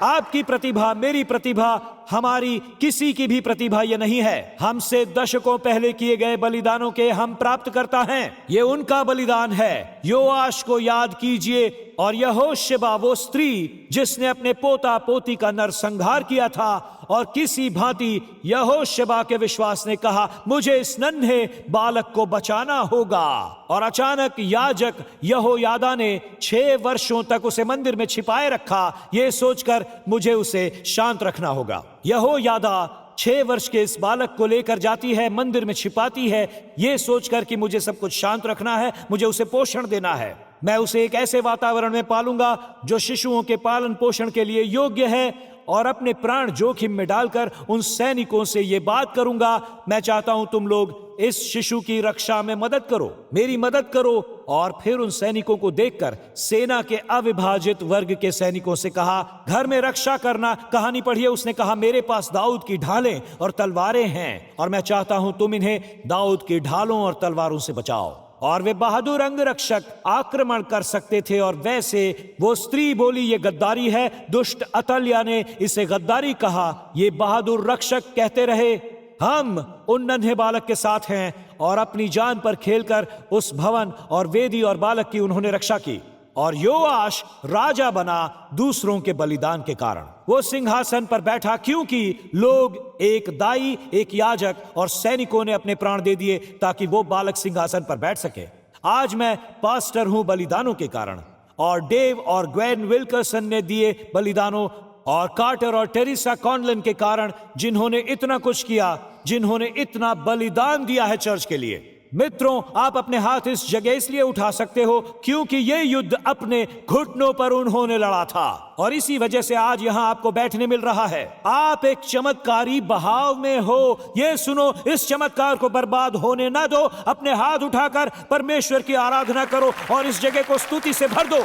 आपकी प्रतिभा, मेरी प्रतिभा, हमारी किसी की भी प्रतिभा ये नहीं है। हमसे दशकों पहले किए गए बलिदानों के हम प्राप्त करता हैं। ये उनका बलिदान है। योआश को याद कीजिए और यहोशबा वो स्त्री जिसने अपने पोता पोती का नरसंहार किया था, और किसी भांति यहोशबा के विश्वास ने कहा मुझे इस नन्हे बालक को बचाना होगा। और अचानक याजक यहोयादा ने 6 वर्षों तक उसे मंदिर में छिपाए रखा, ये सोचकर मुझे उसे शांत रखना होगा। यहोयादा 6 वर्ष के इस बालक को लेकर जाती है, मंदिर में छिपाती है, ये सोचकर कि मुझे सब कुछ शांत रखना है, मुझे उसे पोषण देना है। मैं उसे एक ऐसे वातावरण में पालूंगा जो शिशुओं के पालन पोषण के लिए योग्य है, और अपने प्राण जोखिम में डालकर उन सैनिकों से ये बात करूंगा, मैं चाहता हूं तुम लोग इस शिशु की रक्षा में मदद करो, मेरी मदद करो। और फिर उन सैनिकों को देखकर सेना के अविभाजित वर्ग के सैनिकों से कहा घर में रक्षा करना। कहानी पढ़िए, उसने कहा मेरे पास दाऊद की ढालें और तलवारें हैं, और मैं चाहता हूं तुम इन्हें दाऊद की ढालों और तलवारों से बचाओ। और वे बहादुर अंगरक्षक आक्रमण कर सकते थे। और वैसे वो स्त्री बोली ये गद्दारी है। दुष्ट अतल्या ने इसे गद्दारी कहा। ये बहादुर रक्षक कहते रहे हम उन नन्हे बालक के साथ हैं, और अपनी जान पर खेलकर उस भवन और वेदी और बालक की उन्होंने रक्षा की। और योआश राजा बना दूसरों के बलिदान के कारण। वो सिंहासन पर बैठा क्योंकि लोग, एक दाई, एक याजक और सैनिकों ने अपने प्राण दे दिए ताकि वो बालक सिंहासन पर बैठ सके। आज मैं पास्टर हूं बलिदानों के कारण, और डेव और ग्वेन विल्करसन ने दिए बलिदानों और कार्टर और टेरेसा कॉनलन के कारण, जिन्होंने इतना कुछ किया, जिन्होंने इतना बलिदान दिया है चर्च के लिए। मित्रों, आप अपने हाथ इस जगह इसलिए उठा सकते हो क्योंकि ये युद्ध अपने घुटनों पर उन्होंने लड़ा था, और इसी वजह से आज यहां आपको बैठने मिल रहा है। आप एक चमत्कारी बहाव में हो। ये सुनो, इस चमत्कार को बर्बाद होने ना दो। अपने हाथ उठाकर परमेश्वर की आराधना करो और इस जगह को स्तुति से भर दो।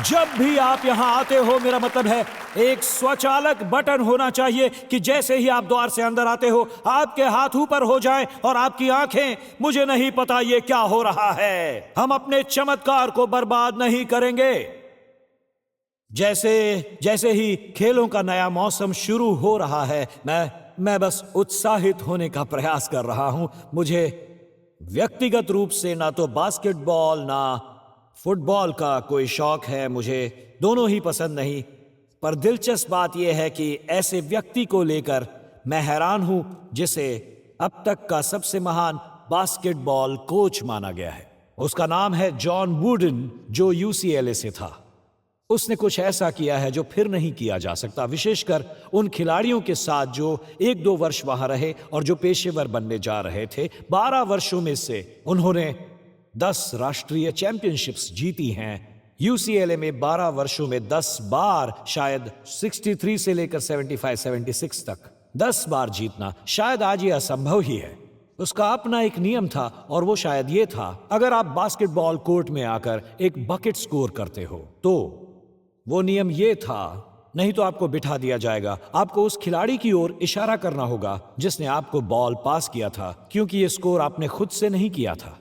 जब भी आप यहां आते हो, मेरा मतलब है एक स्वचालक बटन होना चाहिए कि जैसे ही आप द्वार से अंदर आते हो, आपके हाथ ऊपर हो जाएं और आपकी आंखें, मुझे नहीं पता ये क्या हो रहा है। हम अपने चमत्कार को बर्बाद नहीं करेंगे। जैसे ही खेलों का नया मौसम शुरू हो रहा है, मैं बस उत्साहित होने का प्रयास कर रहा हूं। मुझे व्यक्तिगत रूप से ना तो बास्केटबॉल ना फुटबॉल का कोई शौक है, मुझे दोनों ही पसंद नहीं। पर दिलचस्प बात यह है कि ऐसे व्यक्ति को लेकर मैं हैरान हूं जिसे अब तक का सबसे महान बास्केटबॉल कोच माना गया है। उसका नाम है जॉन वुडन, जो UCLA से था। उसने कुछ ऐसा किया है जो फिर नहीं किया जा सकता, विशेषकर उन खिलाड़ियों के साथ जो 1-2 वर्ष वहां रहे और जो पेशेवर बनने जा रहे थे। 12 वर्षों में से उन्होंने 10 राष्ट्रीय चैंपियनशिप्स जीती हैं। UCLA में 12 वर्षों में 10 बार, शायद 63 से लेकर 75-76 तक 10 बार जीतना शायद आज ये असंभव ही है। उसका अपना एक नियम था और वो शायद ये था, अगर आप बास्केटबॉल कोर्ट में आकर एक बकेट स्कोर करते हो तो वो नियम ये था, नहीं तो आपको बिठा दिया जाएगा। आपको उस खिलाड़ी की ओर इशारा करना होगा जिसने आपको बॉल पास किया था, क्योंकि ये स्कोर आपने खुद से नहीं किया था।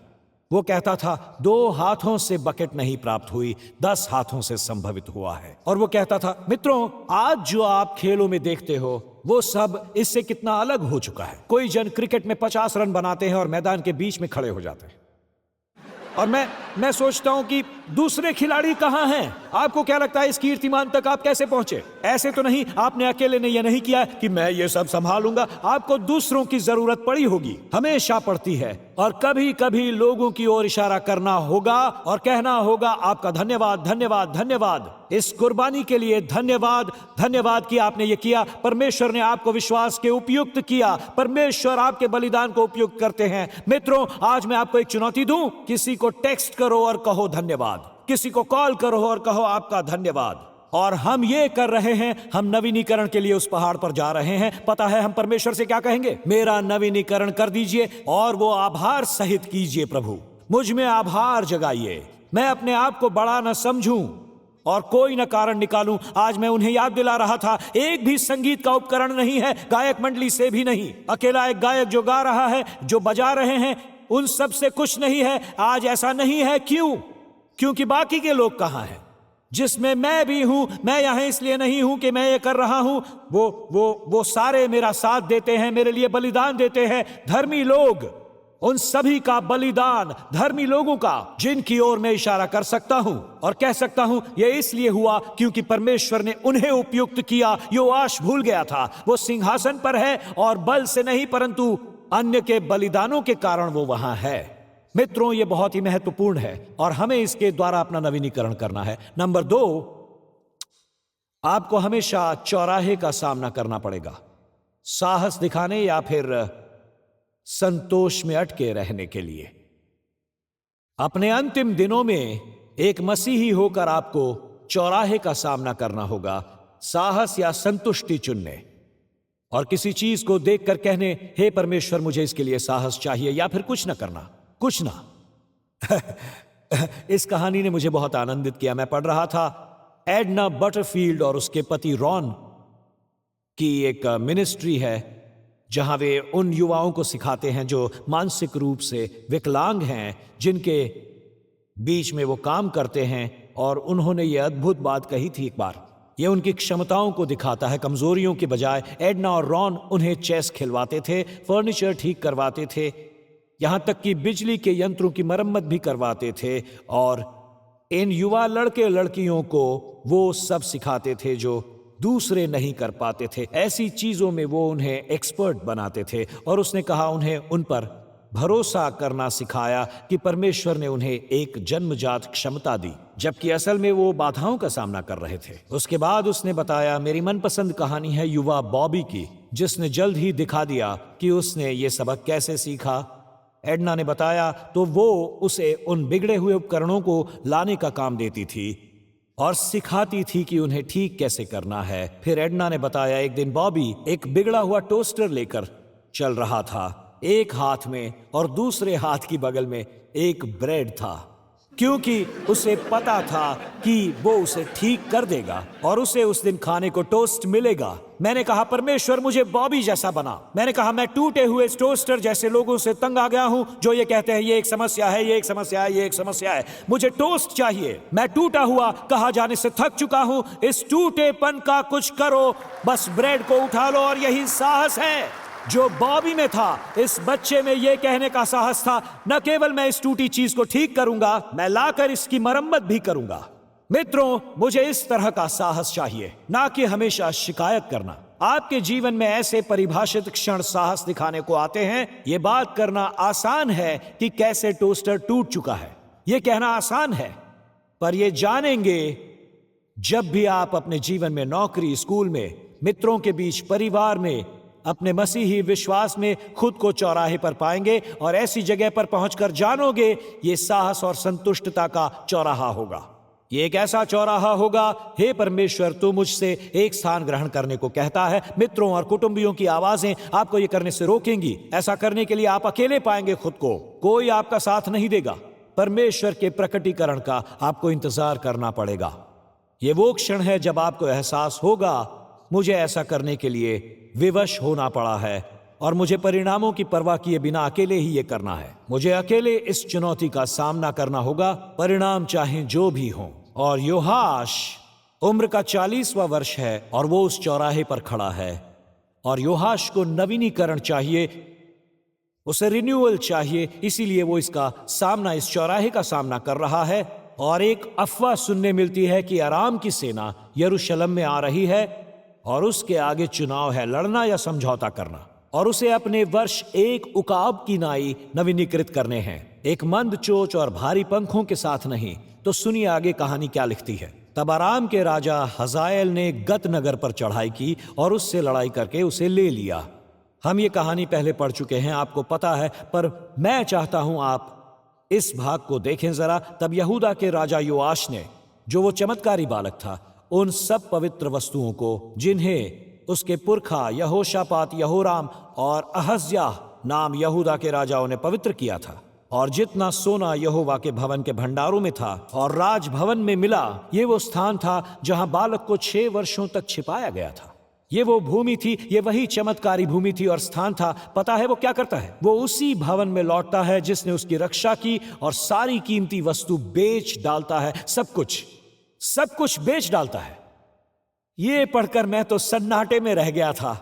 वो कहता था 2 हाथों से बकेट नहीं प्राप्त हुई, 10 हाथों से संभवित हुआ है। और वो कहता था, मित्रों, आज जो आप खेलों में देखते हो वो सब इससे कितना अलग हो चुका है। कोई जन क्रिकेट में 50 रन बनाते हैं और मैदान के बीच में खड़े हो जाते हैं, और मैं सोचता हूं कि दूसरे खिलाड़ी कहां हैं। आपको क्या लगता है इस कीर्तिमान तक आप कैसे पहुंचे? ऐसे तो नहीं, आपने अकेले ने यह नहीं किया कि मैं ये सब संभालूंगा। आपको दूसरों की जरूरत पड़ी होगी, हमेशा पड़ती है, और कभी कभी लोगों की ओर इशारा करना होगा और कहना होगा, आपका धन्यवाद, धन्यवाद, धन्यवाद, इस कुर्बानी के लिए धन्यवाद, धन्यवाद कि आपने ये किया। परमेश्वर ने आपको विश्वास के उपयुक्त किया। परमेश्वर आपके बलिदान को उपयुक्त करते हैं। मित्रों, आज मैं आपको एक चुनौती दूं, किसी को टेक्स्ट करो और कहो धन्यवाद, किसी को कॉल करो और कहो आपका धन्यवाद। और हम ये कर रहे हैं, हम नवीनीकरण के लिए उस पहाड़ पर जा रहे हैं। पता है हम परमेश्वर से क्या कहेंगे? मेरा नवीनीकरण कर दीजिए और वो आभार सहित कीजिए। प्रभु, मुझ में आभार जगाइए। मैं अपने आप को बड़ा न समझूं और कोई न कारण निकालूं। आज मैं उन्हें याद दिला रहा था, एक भी संगीत का उपकरण नहीं है, गायक मंडली से भी नहीं। अकेला एक गायक जो गा रहा है, जो बजा रहे हैं, उन सब से कुछ नहीं है। आज ऐसा नहीं है। क्यों? क्योंकि बाकी के लोग कहां हैं, जिसमें मैं भी हूं। मैं यहां इसलिए नहीं हूं कि मैं ये कर रहा हूं, वो सारे मेरा साथ देते हैं, मेरे लिए बलिदान देते हैं। धर्मी लोग, उन सभी का बलिदान, धर्मी लोगों का, जिनकी ओर मैं इशारा कर सकता हूं और कह सकता हूं ये इसलिए हुआ क्योंकि परमेश्वर ने उन्हें उपयुक्त किया। योआश भूल गया था, वो सिंहासन पर है और बल से नहीं परंतु अन्य के बलिदानों के कारण वो वहां है। मित्रों, ये बहुत ही महत्वपूर्ण है और हमें इसके द्वारा अपना नवीनीकरण करना है। नंबर 2, आपको हमेशा चौराहे का सामना करना पड़ेगा, साहस दिखाने या फिर संतोष में अटके रहने के लिए। अपने अंतिम दिनों में एक मसीही होकर आपको चौराहे का सामना करना होगा, साहस या संतुष्टि चुनने और किसी चीज को देखकर कहने, हे परमेश्वर, मुझे इसके लिए साहस चाहिए, या फिर कुछ ना करना, कुछ ना। इस कहानी ने मुझे बहुत आनंदित किया। मैं पढ़ रहा था एडना बटरफील्ड और उसके पति रॉन की एक मिनिस्ट्री है जहां वे उन युवाओं को सिखाते हैं जो मानसिक रूप से विकलांग हैं, जिनके बीच में वो काम करते हैं। और उन्होंने ये अद्भुत बात कही थी एक बार, ये उनकी क्षमताओं को दिखाता है, कमजोरियों के बजाय। एडना और रॉन उन्हें चेस खिलवाते थे, फर्नीचर ठीक करवाते थे, यहां तक कि बिजली के यंत्रों की मरम्मत भी करवाते थे। और इन युवा लड़के लड़कियों को वो सब सिखाते थे जो दूसरे नहीं कर पाते थे। ऐसी चीजों में वो उन्हें एक्सपर्ट बनाते थे। और उसने कहा उन्हें उन पर भरोसा करना सिखाया कि परमेश्वर ने उन्हें एक जन्मजात क्षमता दी, जबकि असल में वो बाधाओं का सामना कर रहे थे। उसके बाद उसने बताया, मेरी मनपसंद कहानी है युवा बॉबी की, जिसने जल्द ही दिखा दिया कि उसने ये सबक कैसे सीखा। एडना ने बताया तो वो उसे उन बिगड़े हुए उपकरणों को लाने का काम देती थी और सिखाती थी कि उन्हें ठीक कैसे करना है। फिर एडना ने बताया, एक दिन बॉबी एक बिगड़ा हुआ टोस्टर लेकर चल रहा था, एक हाथ में और दूसरे हाथ की बगल में एक ब्रेड था, क्योंकि उसे पता था कि वो उसे ठीक कर देगा और उसे उस दिन खाने को टोस्ट मिलेगा। मैंने कहा, परमेश्वर मुझे बॉबी जैसा बना। मैंने कहा, मैं टूटे हुए टोस्टर जैसे लोगों से तंग आ गया हूं जो ये कहते हैं ये एक समस्या है, ये एक समस्या है, ये एक समस्या है, मुझे टोस्ट चाहिए। मैं टूटा हुआ कहा जाने से थक चुका हूं। इस टूटेपन का कुछ करो, बस ब्रेड को उठा लो। और यही साहस है जो बॉबी में था। इस बच्चे में यह कहने का साहस था, न केवल मैं इस टूटी चीज को ठीक करूंगा, मैं लाकर इसकी मरम्मत भी करूंगा। मित्रों, मुझे इस तरह का साहस चाहिए, ना कि हमेशा शिकायत करना। आपके जीवन में ऐसे परिभाषित क्षण साहस दिखाने को आते हैं। यह बात करना आसान है कि कैसे टोस्टर टूट चुका है, यह कहना आसान है, पर यह जानेंगे जब भी आप अपने जीवन में, नौकरी, स्कूल में, मित्रों के बीच, परिवार में, अपने मसीही विश्वास में खुद को चौराहे पर पाएंगे और ऐसी जगह पर पहुंचकर जानोगे ये साहस और संतुष्टता का चौराहा होगा। ये एक ऐसा चौराहा होगा, हे परमेश्वर तू मुझसे एक स्थान ग्रहण करने को कहता है। मित्रों और कुटुंबियों की आवाजें आपको ये करने से रोकेंगी। ऐसा करने के लिए आप अकेले पाएंगे खुद को, कोई आपका साथ नहीं देगा। परमेश्वर के प्रकटीकरण का आपको इंतजार करना पड़ेगा। ये वो क्षण है जब आपको एहसास होगा, मुझे ऐसा करने के लिए विवश होना पड़ा है और मुझे परिणामों की परवाह किए बिना अकेले ही ये करना है। मुझे अकेले इस चुनौती का सामना करना होगा, परिणाम चाहे जो भी हो। और योहाश उम्र का 40वां वर्ष है और वो उस चौराहे पर खड़ा है और योहाश को नवीनीकरण चाहिए, उसे रिन्यूअल चाहिए। इसीलिए वो इस चौराहे का सामना कर रहा है। और एक अफवाह सुनने मिलती है कि आराम की सेना यरूशलेम में आ रही है और उसके आगे चुनाव है, लड़ना या समझौता करना, और उसे अपने वर्ष एक उकाब की नाई नवीनीकृत करने हैं, एक मंद चोच और भारी पंखों के साथ नहीं। तो सुनिए आगे कहानी क्या लिखती है। तब अराम के राजा हजाएल ने गत नगर पर चढ़ाई की और उससे लड़ाई करके उसे ले लिया। हम ये कहानी पहले पढ़ चुके हैं, आपको पता है, पर मैं चाहता हूं आप इस भाग को देखें जरा। तब यहूदा के राजा योआश ने, जो वो चमत्कारी बालक था, उन सब पवित्र वस्तुओं को जिन्हें उसके पुरखा यहोशापात, यहोराम और अहज्याह नाम यहूदा के राजाओं ने पवित्र किया था, और जितना सोना यहोवा के भवन के भंडारों में था और राजभवन में मिला, ये वो स्थान था जहां बालक को 6 वर्षों तक छिपाया गया था। ये वो भूमि थी, ये वही चमत्कारी भूमि थी और स्थान था। पता है वो क्या करता है? वो उसी भवन में लौटता है जिसने उसकी रक्षा की और सारी कीमती वस्तु बेच डालता है। सब कुछ बेच डालता है। ये पढ़कर मैं तो सन्नाटे में रह गया था।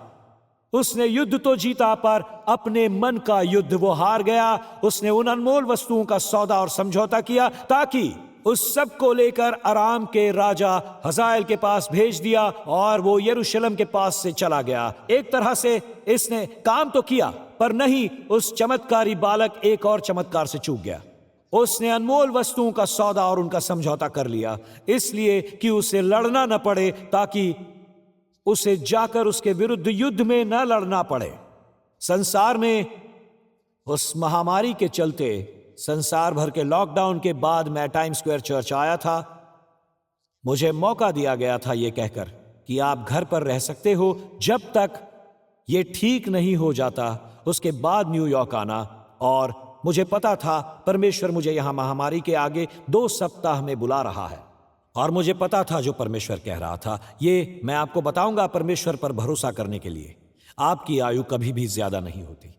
उसने युद्ध तो जीता, पर अपने मन का युद्ध वो हार गया। उसने उन अनमोल वस्तुओं का सौदा और समझौता किया ताकि उस सब को लेकर अराम के राजा हजाएल के पास भेज दिया और वो यरूशलेम के पास से चला गया। एक तरह से इसने काम तो किया, पर नहीं, उस चमत्कारी बालक एक और चमत्कार से चूक गया। उसने अनमोल वस्तुओं का सौदा और उनका समझौता कर लिया, इसलिए कि उसे लड़ना न पड़े, ताकि उसे जाकर उसके विरुद्ध युद्ध में न लड़ना पड़े। संसार में उस महामारी के चलते, संसार भर के लॉकडाउन के बाद मैं टाइम स्क्वायर चर्च आया था। मुझे मौका दिया गया था ये कहकर कि आप घर पर रह सकते हो जब तक ये ठीक नहीं हो जाता, उसके बाद न्यूयॉर्क आना। और मुझे पता था परमेश्वर मुझे यहां महामारी के आगे 2 सप्ताह में बुला रहा है, और मुझे पता था जो परमेश्वर कह रहा था ये मैं आपको बताऊंगा। परमेश्वर पर भरोसा करने के लिए आपकी आयु कभी भी ज्यादा नहीं होती।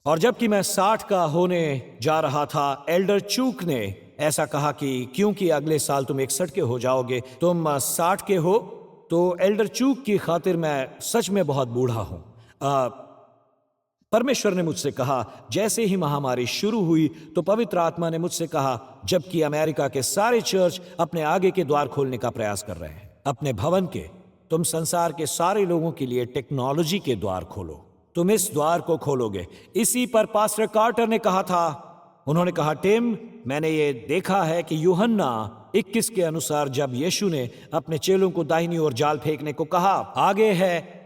और जबकि मैं 60 का होने जा रहा था, एल्डर चूक ने ऐसा कहा कि क्योंकि अगले साल तुम 61 के हो जाओगे, तुम 60 के हो। तो एल्डर चूक की खातिर मैं सच में बहुत बूढ़ा हूं। परमेश्वर ने मुझसे कहा, जैसे ही महामारी शुरू हुई तो पवित्र आत्मा ने मुझसे कहा, जबकि अमेरिका के सारे चर्च अपने आगे के द्वार खोलने का प्रयास कर रहे हैं, अपने भवन के, तुम संसार के सारे लोगों के लिए टेक्नोलॉजी के द्वार खोलो। तुम इस द्वार को खोलोगे। इसी पर पास्टर कार्टर ने कहा था, उन्होंने कहा, टिम, मैंने ये देखा है कि यूहन्ना 21 के अनुसार जब यीशु ने अपने चेलों को दाहिनी ओर जाल फेंकने को कहा, आगे है,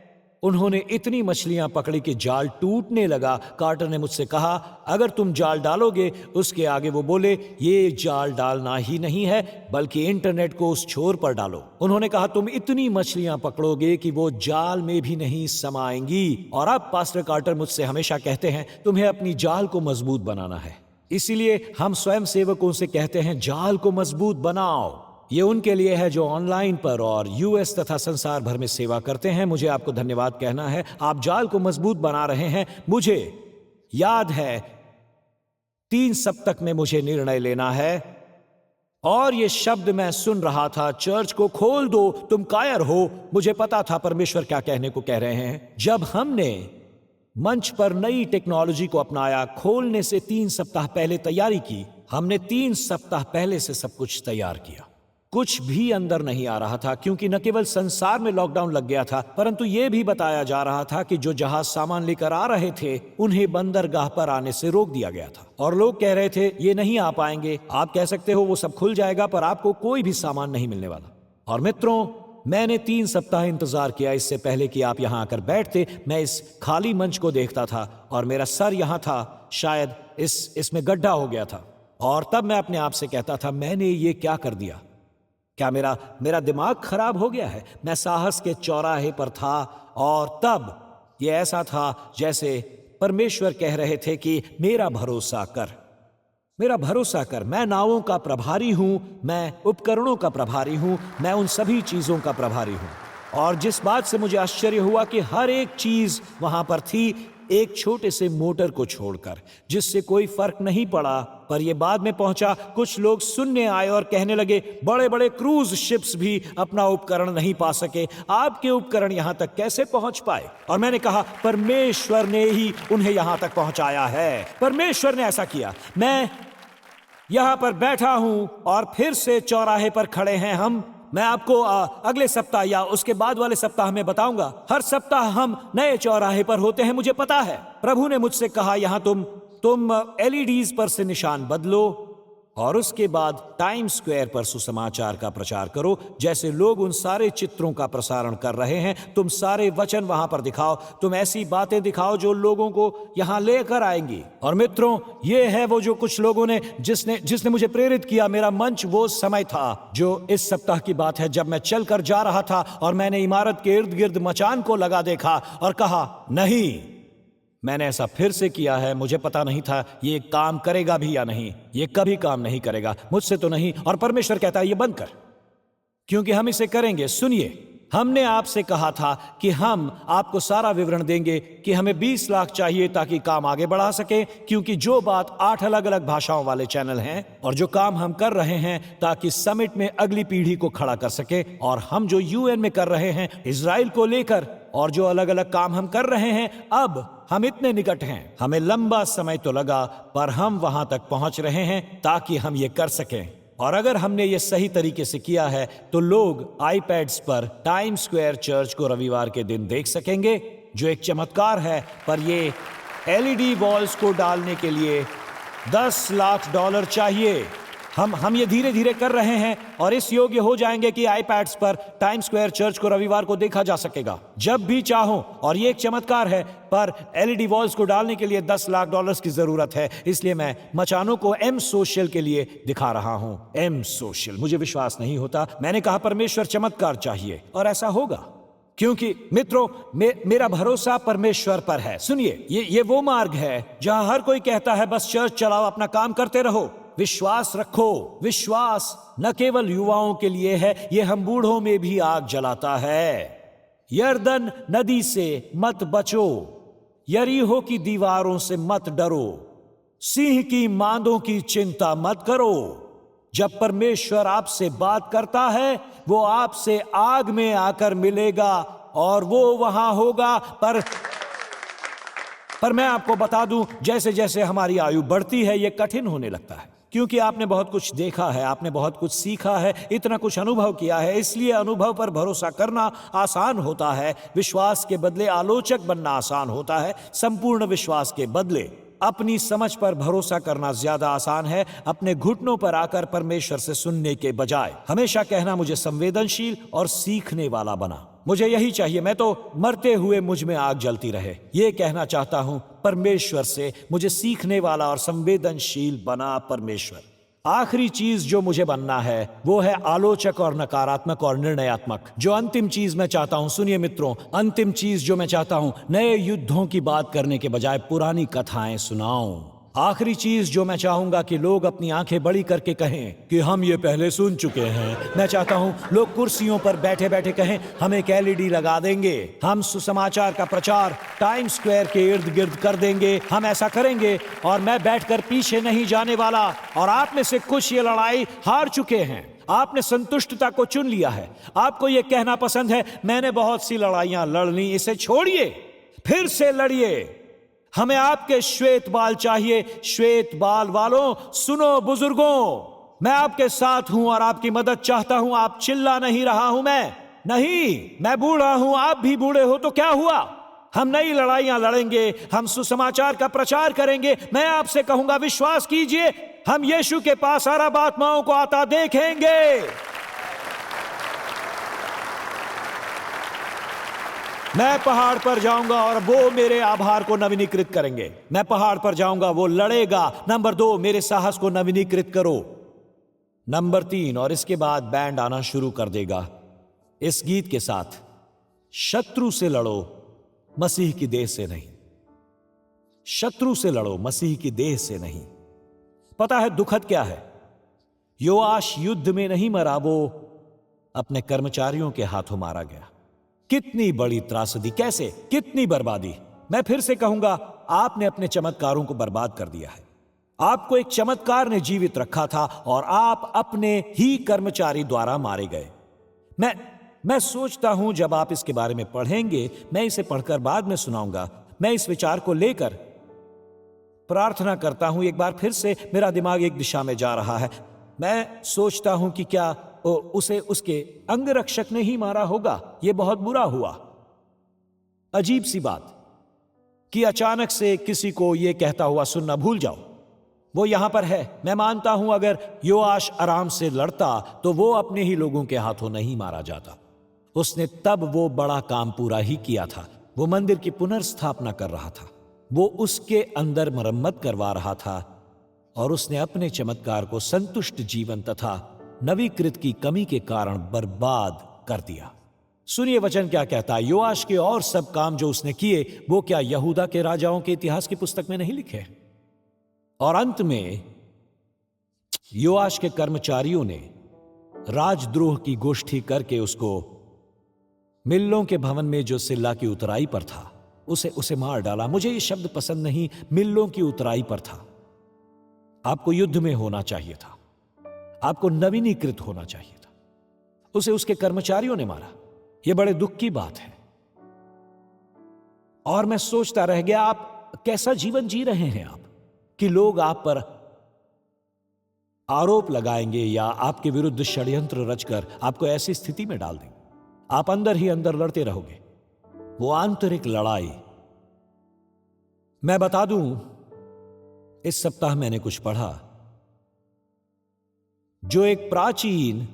उन्होंने इतनी मछलियां पकड़ी कि जाल टूटने लगा। कार्टर ने मुझसे कहा, अगर तुम जाल डालोगे, उसके आगे वो बोले, ये जाल डालना ही नहीं है बल्कि इंटरनेट को उस छोर पर डालो। उन्होंने कहा, तुम इतनी मछलियां पकड़ोगे कि वो जाल में भी नहीं समाएंगी। और अब पास्टर कार्टर मुझसे हमेशा कहते हैं, तुम्हें अपनी जाल को मजबूत बनाना है। इसीलिए हम स्वयं सेवकों से कहते हैं, जाल को मजबूत बनाओ। ये उनके लिए है जो ऑनलाइन पर और यूएस तथा संसार भर में सेवा करते हैं। मुझे आपको धन्यवाद कहना है, आप जाल को मजबूत बना रहे हैं। मुझे याद है 3 सप्ताह में मुझे निर्णय लेना है और ये शब्द मैं सुन रहा था, चर्च को खोल दो, तुम कायर हो। मुझे पता था परमेश्वर क्या कहने को कह रहे हैं। जब हमने मंच पर नई टेक्नोलॉजी को अपनाया, खोलने से 3 सप्ताह पहले तैयारी की, हमने 3 सप्ताह पहले से सब कुछ तैयार किया। कुछ भी अंदर नहीं आ रहा था, क्योंकि न केवल संसार में लॉकडाउन लग गया था, परंतु यह भी बताया जा रहा था कि जो जहाज सामान लेकर आ रहे थे, उन्हें बंदरगाह पर आने से रोक दिया गया था। और लोग कह रहे थे, ये नहीं आ पाएंगे। आप कह सकते हो वो सब खुल जाएगा, पर आपको कोई भी सामान नहीं मिलने वाला। और मित्रों, मैंने 3 सप्ताह इंतजार किया इससे पहले कि आप यहां आकर बैठते। मैं इस खाली मंच को देखता था और मेरा सर यहां था, शायद इसमें गड्ढा हो गया था। और तब मैं अपने आप से कहता था, मैंने ये क्या कर दिया? क्या मेरा दिमाग खराब हो गया है? मैं साहस के चौराहे पर था और तब ये ऐसा था जैसे परमेश्वर कह रहे थे कि मेरा भरोसा कर, मेरा भरोसा कर। मैं नावों का प्रभारी हूं, मैं उपकरणों का प्रभारी हूं, मैं उन सभी चीजों का प्रभारी हूं। और जिस बात से मुझे आश्चर्य हुआ कि हर एक चीज वहां पर थी, एक छोटे से मोटर को छोड़कर, जिससे कोई फर्क नहीं पड़ा। पर यह बाद में पहुंचा, कुछ लोग सुनने आए और कहने लगे, बड़े बड़े क्रूज शिप्स भी अपना उपकरण नहीं पा सके, आपके उपकरण यहां तक कैसे पहुंच पाए? और मैंने कहा, परमेश्वर ने ही उन्हें यहां तक पहुंचाया है, परमेश्वर ने ऐसा किया। मैं यहां पर बैठा हूं और फिर से चौराहे पर खड़े हैं हम। मैं आपको अगले सप्ताह या उसके बाद वाले सप्ताह में बताऊंगा। हर सप्ताह हम नए चौराहे पर होते हैं, मुझे पता है। प्रभु ने मुझसे कहा, यहां तुम एलईडीज पर से निशान बदलो और उसके बाद टाइम स्क्वायर पर सुसमाचार का प्रचार करो। जैसे लोग उन सारे चित्रों का प्रसारण कर रहे हैं, तुम सारे वचन वहां पर दिखाओ। तुम ऐसी बातें दिखाओ जो लोगों को यहां लेकर आएंगी। और मित्रों, ये है वो जो कुछ लोगों ने जिसने मुझे प्रेरित किया। मेरा मंच वो समय था जो इस सप्ताह की बात है, जब मैं चलकर जा रहा था और मैंने इमारत के इर्द गिर्द मचान को लगा देखा और कहा, नहीं, मैंने ऐसा फिर से किया है। मुझे पता नहीं था ये काम करेगा भी या नहीं, ये कभी काम नहीं करेगा, मुझसे तो नहीं। और परमेश्वर कहता है, ये बंद कर, क्योंकि हम इसे करेंगे। सुनिए, हमने आपसे कहा था कि हम आपको सारा विवरण देंगे कि हमें 20 लाख चाहिए ताकि काम आगे बढ़ा सके, क्योंकि जो बात 8 अलग अलग भाषाओं वाले चैनल हैं और जो काम हम कर रहे हैं ताकि समिट में अगली पीढ़ी को खड़ा कर सके, और हम जो यूएन में कर रहे हैं इजराइल को लेकर, और जो अलग अलग काम हम कर रहे हैं, अब हम इतने निकट हैं। हमें लंबा समय तो लगा, पर हम वहां तक पहुंच रहे हैं ताकि हम ये कर सकें। और अगर हमने ये सही तरीके से किया है तो लोग आईपैड्स पर टाइम स्क्वायर चर्च को रविवार के दिन देख सकेंगे, जो एक चमत्कार है। पर ये एलईडी वॉल्स को डालने के लिए $10 लाख चाहिए। हम ये धीरे धीरे कर रहे हैं और इस योग्य हो जाएंगे कि आईपैड्स पर टाइम स्क्वायर चर्च को रविवार को देखा जा सकेगा जब भी चाहो। और ये एक चमत्कार है, पर एलईडी वॉल्स को डालने के लिए $10 लाख की जरूरत है। इसलिए मैं मचानों को एम सोशल के लिए दिखा रहा हूं। एम सोशल, मुझे विश्वास नहीं होता। मैंने कहा, परमेश्वर चमत्कार चाहिए, और ऐसा होगा, क्योंकि मित्रों, मेरा भरोसा परमेश्वर पर है। सुनिए, ये वो मार्ग है जहां हर कोई कहता है, बस चर्च चलाओ, अपना काम करते रहो। विश्वास रखो। विश्वास न केवल युवाओं के लिए है, ये हम बूढ़ों में भी आग जलाता है। यरदन नदी से मत बचो, यरीहो की दीवारों से मत डरो, सिंह की मांदों की चिंता मत करो। जब परमेश्वर आपसे बात करता है, वो आपसे आग में आकर मिलेगा और वो वहां होगा। पर मैं आपको बता दूं, जैसे जैसे हमारी आयु बढ़ती है, ये कठिन होने लगता है, क्योंकि आपने बहुत कुछ देखा है, आपने बहुत कुछ सीखा है, इतना कुछ अनुभव किया है, इसलिए अनुभव पर भरोसा करना आसान होता है। विश्वास के बदले आलोचक बनना आसान होता है। संपूर्ण विश्वास के बदले अपनी समझ पर भरोसा करना ज्यादा आसान है, अपने घुटनों पर आकर परमेश्वर से सुनने के बजाय। हमेशा कहना मुझे संवेदनशील और सीखने वाला बना, मुझे यही चाहिए, मैं तो मरते हुए मुझ में आग जलती रहे। ये कहना चाहता हूं परमेश्वर से, मुझे सीखने वाला और संवेदनशील बना परमेश्वर। आखिरी चीज जो मुझे बनना है वो है आलोचक और नकारात्मक और निर्णयात्मक। जो अंतिम चीज मैं चाहता हूं, सुनिए मित्रों, अंतिम चीज जो मैं चाहता हूं, नए युद्धों की बात करने के बजाय पुरानी कथाएं सुनाऊं। आखिरी चीज जो मैं चाहूंगा कि लोग अपनी आंखें बड़ी करके कहें कि हम ये पहले सुन चुके हैं। मैं चाहता हूं लोग कुर्सियों पर बैठे बैठे कहें हम एक एलईडी लगा देंगे, हम सुसमाचार का प्रचार टाइम स्क्वायर के इर्द गिर्द कर देंगे, हम ऐसा करेंगे और मैं बैठकर पीछे नहीं जाने वाला। और आप में से कुछ ये लड़ाई हार चुके हैं, आपने संतुष्टता को चुन लिया है। आपको ये कहना पसंद है मैंने बहुत सी लड़ाइयां लड़ ली, इसे छोड़िए, फिर से लड़िए। हमें आपके श्वेत बाल चाहिए। श्वेत बाल वालों सुनो, बुजुर्गों, मैं आपके साथ हूं और आपकी मदद चाहता हूं। आप चिल्ला नहीं रहा हूं, मैं बूढ़ा हूं, आप भी बूढ़े हो, तो क्या हुआ? हम नई लड़ाइयां लड़ेंगे, हम सुसमाचार का प्रचार करेंगे। मैं आपसे कहूंगा विश्वास कीजिए, हम यीशु के पास अरब आत्माओं को आता देखेंगे। मैं पहाड़ पर जाऊंगा और वो मेरे आभार को नवीनीकृत करेंगे। मैं पहाड़ पर जाऊंगा, वो लड़ेगा। नंबर 2, मेरे साहस को नवीनीकृत करो। नंबर 3, और इसके बाद बैंड आना शुरू कर देगा इस गीत के साथ, शत्रु से लड़ो मसीह की देह से नहीं। शत्रु से लड़ो मसीह की देह से नहीं। पता है दुखद क्या है? योआश युद्ध में नहीं मरा, वो अपने कर्मचारियों के हाथों मारा गया। कितनी बड़ी त्रासदी, कैसे, कितनी बर्बादी। मैं फिर से कहूंगा, आपने अपने चमत्कारों को बर्बाद कर दिया है। आपको एक चमत्कार ने जीवित रखा था और आप अपने ही कर्मचारी द्वारा मारे गए। मैं सोचता हूं जब आप इसके बारे में पढ़ेंगे, मैं इसे पढ़कर बाद में सुनाऊंगा, मैं इस विचार को लेकर प्रार्थना करता हूं। एक बार फिर से मेरा दिमाग एक दिशा में जा रहा है। मैं सोचता हूं कि क्या उसे उसके अंगरक्षक ने ही मारा होगा। यह बहुत बुरा हुआ। अजीब सी बात कि अचानक से किसी को यह कहता हुआ सुनना भूल जाओ। वो यहां पर है। मैं मानता हूं अगर योआश आराम से लड़ता तो वो अपने ही लोगों के हाथों नहीं मारा जाता। उसने तब वो बड़ा काम पूरा ही किया था। वो मंदिर की पुनर्स्थापना कर रहा था, वो उसके अंदर मरम्मत करवा रहा था और उसने अपने चमत्कार को संतुष्ट जीवन तथा नवीकृत की कमी के कारण बर्बाद कर दिया। सुनिए वचन क्या कहता है। योआश के और सब काम जो उसने किए वो क्या यहूदा के राजाओं के इतिहास की पुस्तक में नहीं लिखे? और अंत में योआश के कर्मचारियों ने राजद्रोह की गोष्ठी करके उसको मिल्लों के भवन में जो सिल्ला की उतराई पर था उसे मार डाला। मुझे ये शब्द पसंद नहीं, मिल्लों की उतराई पर था। आपको युद्ध में होना चाहिए था, आपको नवीनीकृत होना चाहिए था। उसे उसके कर्मचारियों ने मारा। यह बड़े दुख की बात है। और मैं सोचता रह गया, आप कैसा जीवन जी रहे हैं आप, कि लोग आप पर आरोप लगाएंगे या आपके विरुद्ध षड्यंत्र रचकर आपको ऐसी स्थिति में डाल देंगे। आप अंदर ही अंदर लड़ते रहोगे। वो आंतरिक लड़ाई। मैं बता दूं, इस सप्ताह मैंने कुछ पढ़ा जो एक प्राचीन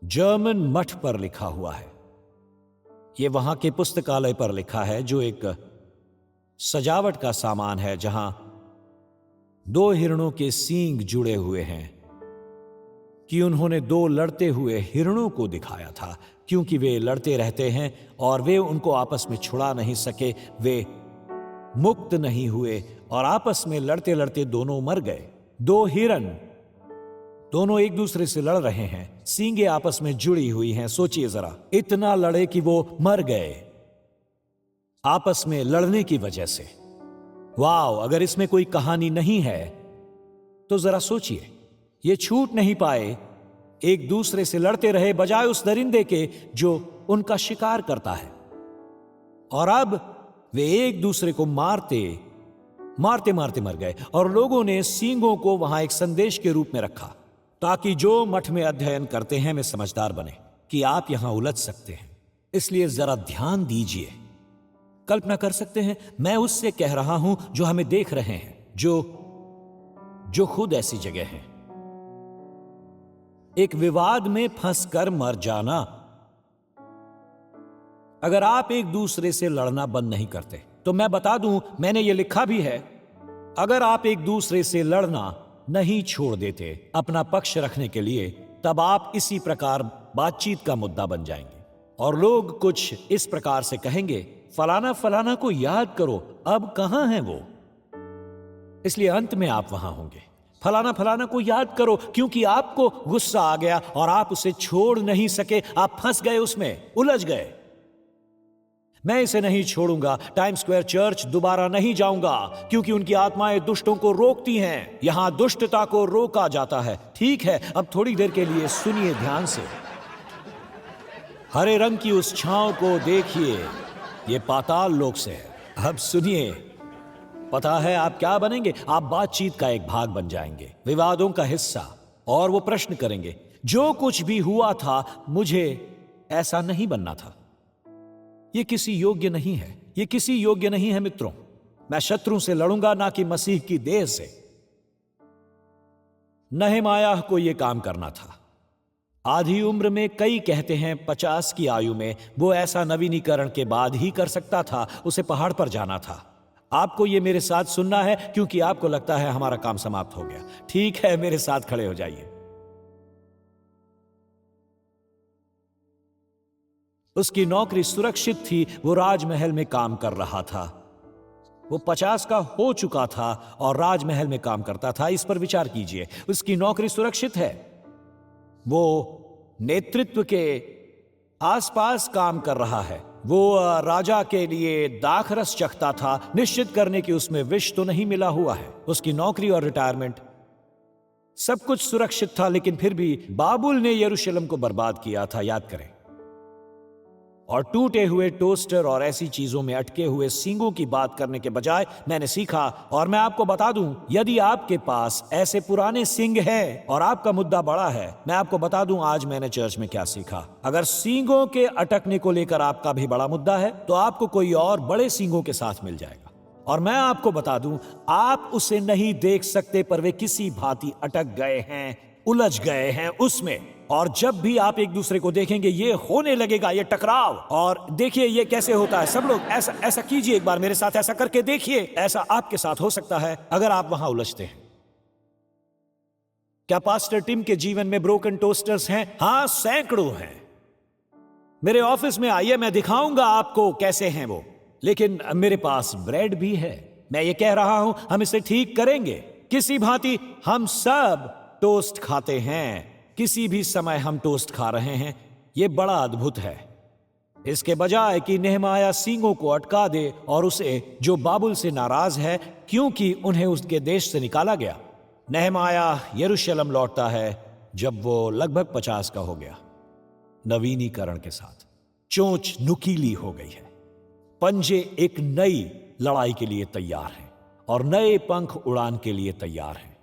जर्मन मठ पर लिखा हुआ है। यह वहां के पुस्तकालय पर लिखा है, जो एक सजावट का सामान है, जहां 2 हिरणों के सींग जुड़े हुए हैं, कि उन्होंने 2 लड़ते हुए हिरणों को दिखाया था, क्योंकि वे लड़ते रहते हैं और वे उनको आपस में छुड़ा नहीं सके। वे मुक्त नहीं हुए और आपस में लड़ते लड़ते दोनों मर गए। 2 हिरण दोनों एक दूसरे से लड़ रहे हैं, सींगे आपस में जुड़ी हुई हैं। सोचिए जरा, इतना लड़े कि वो मर गए आपस में लड़ने की वजह से। वाह, अगर इसमें कोई कहानी नहीं है तो जरा सोचिए, ये छूट नहीं पाए, एक दूसरे से लड़ते रहे बजाय उस दरिंदे के जो उनका शिकार करता है। और अब वे एक दूसरे को मारते मारते मारते मर गए और लोगों ने सींगों को वहां एक संदेश के रूप में रखा ताकि जो मठ में अध्ययन करते हैं वे समझदार बने कि आप यहां उलझ सकते हैं। इसलिए जरा ध्यान दीजिए। कल्पना कर सकते हैं मैं उससे कह रहा हूं जो हमें देख रहे हैं, जो खुद ऐसी जगह है। एक विवाद में फंसकर मर जाना। अगर आप एक दूसरे से लड़ना बंद नहीं करते तो मैं बता दूं, मैंने ये लिखा भी है, अगर आप एक दूसरे से लड़ना नहीं छोड़ देते अपना पक्ष रखने के लिए, तब आप इसी प्रकार बातचीत का मुद्दा बन जाएंगे और लोग कुछ इस प्रकार से कहेंगे, फलाना फलाना को याद करो, अब कहां है वो। इसलिए अंत में आप वहां होंगे। फलाना फलाना को याद करो, क्योंकि आपको गुस्सा आ गया और आप उसे छोड़ नहीं सके, आप फंस गए, उसमें उलझ गए। मैं इसे नहीं छोड़ूंगा, टाइम स्क्वायर चर्च दोबारा नहीं जाऊंगा, क्योंकि उनकी आत्माएं दुष्टों को रोकती हैं। यहां दुष्टता को रोका जाता है। ठीक है, अब थोड़ी देर के लिए सुनिए ध्यान से। हरे रंग की उस छांव को देखिए, ये पाताल लोक से है। अब सुनिए, पता है आप क्या बनेंगे? आप बातचीत का एक भाग बन जाएंगे, विवादों का हिस्सा। और वो प्रश्न करेंगे, जो कुछ भी हुआ था मुझे ऐसा नहीं बनना था। ये किसी योग्य नहीं है, ये किसी योग्य नहीं है मित्रों। मैं शत्रु से लड़ूंगा, ना कि मसीह की देह से। नहमायाह को यह काम करना था। आधी उम्र में, कई कहते हैं 50 की आयु में, वो ऐसा नवीनीकरण के बाद ही कर सकता था। उसे पहाड़ पर जाना था। आपको ये मेरे साथ सुनना है, क्योंकि आपको लगता है हमारा काम समाप्त हो गया। ठीक है, मेरे साथ खड़े हो जाइए। उसकी नौकरी सुरक्षित थी, वो राजमहल में काम कर रहा था। वो 50 का हो चुका था और राजमहल में काम करता था। इस पर विचार कीजिए, उसकी नौकरी सुरक्षित है। वो नेतृत्व के आसपास काम कर रहा है। वो राजा के लिए दाखरस चखता था, निश्चित करने की उसमें विष तो नहीं मिला हुआ है। उसकी नौकरी और रिटायरमेंट सब कुछ सुरक्षित था, लेकिन फिर भी बाबुल ने यरूशलेम को बर्बाद किया था, याद करें। और टूटे हुए टोस्टर और ऐसी चीजों में अटके हुए सींगों की बात करने के बजाय मैंने सीखा, और मैं आपको बता दूं, यदि आपके पास ऐसे पुराने सींग हैं और आपका मुद्दा बड़ा है, मैं आपको बता दूं आज मैंने चर्च में क्या सीखा। अगर सींगों के अटकने को लेकर आपका भी बड़ा मुद्दा है, तो आपको कोई और बड़े सींगों के साथ मिल जाएगा। और मैं आपको बता दूं, आप उसे नहीं देख सकते, पर वे किसी भांति अटक गए हैं, उलझ गए हैं उसमें। और जब भी आप एक दूसरे को देखेंगे, ये होने लगेगा, ये टकराव। और देखिए ये कैसे होता है। सब लोग ऐसा कीजिए, एक बार मेरे साथ ऐसा करके देखिए। ऐसा आपके साथ हो सकता है अगर आप वहां उलझते हैं। क्या पास्टर टिम के जीवन में ब्रोकन टोस्टर्स हैं? हां, सैकड़ों हैं। मेरे ऑफिस में आइए, मैं दिखाऊंगा आपको कैसे हैं वो। लेकिन मेरे पास ब्रेड भी है। मैं ये कह रहा हूं, हम इसे ठीक करेंगे। किसी भांति हम सब टोस्ट खाते हैं, किसी भी समय हम टोस्ट खा रहे हैं। यह बड़ा अद्भुत है। इसके बजाय कि नेहमाया सींगों को अटका दे और उसे, जो बाबुल से नाराज है क्योंकि उन्हें उसके देश से निकाला गया, नेहमाया यरूशलेम लौटता है जब वो लगभग 50 का हो गया। नवीनीकरण के साथ चोंच नुकीली हो गई है, पंजे एक नई लड़ाई के लिए तैयार हैं और नए पंख उड़ान के लिए तैयार हैं।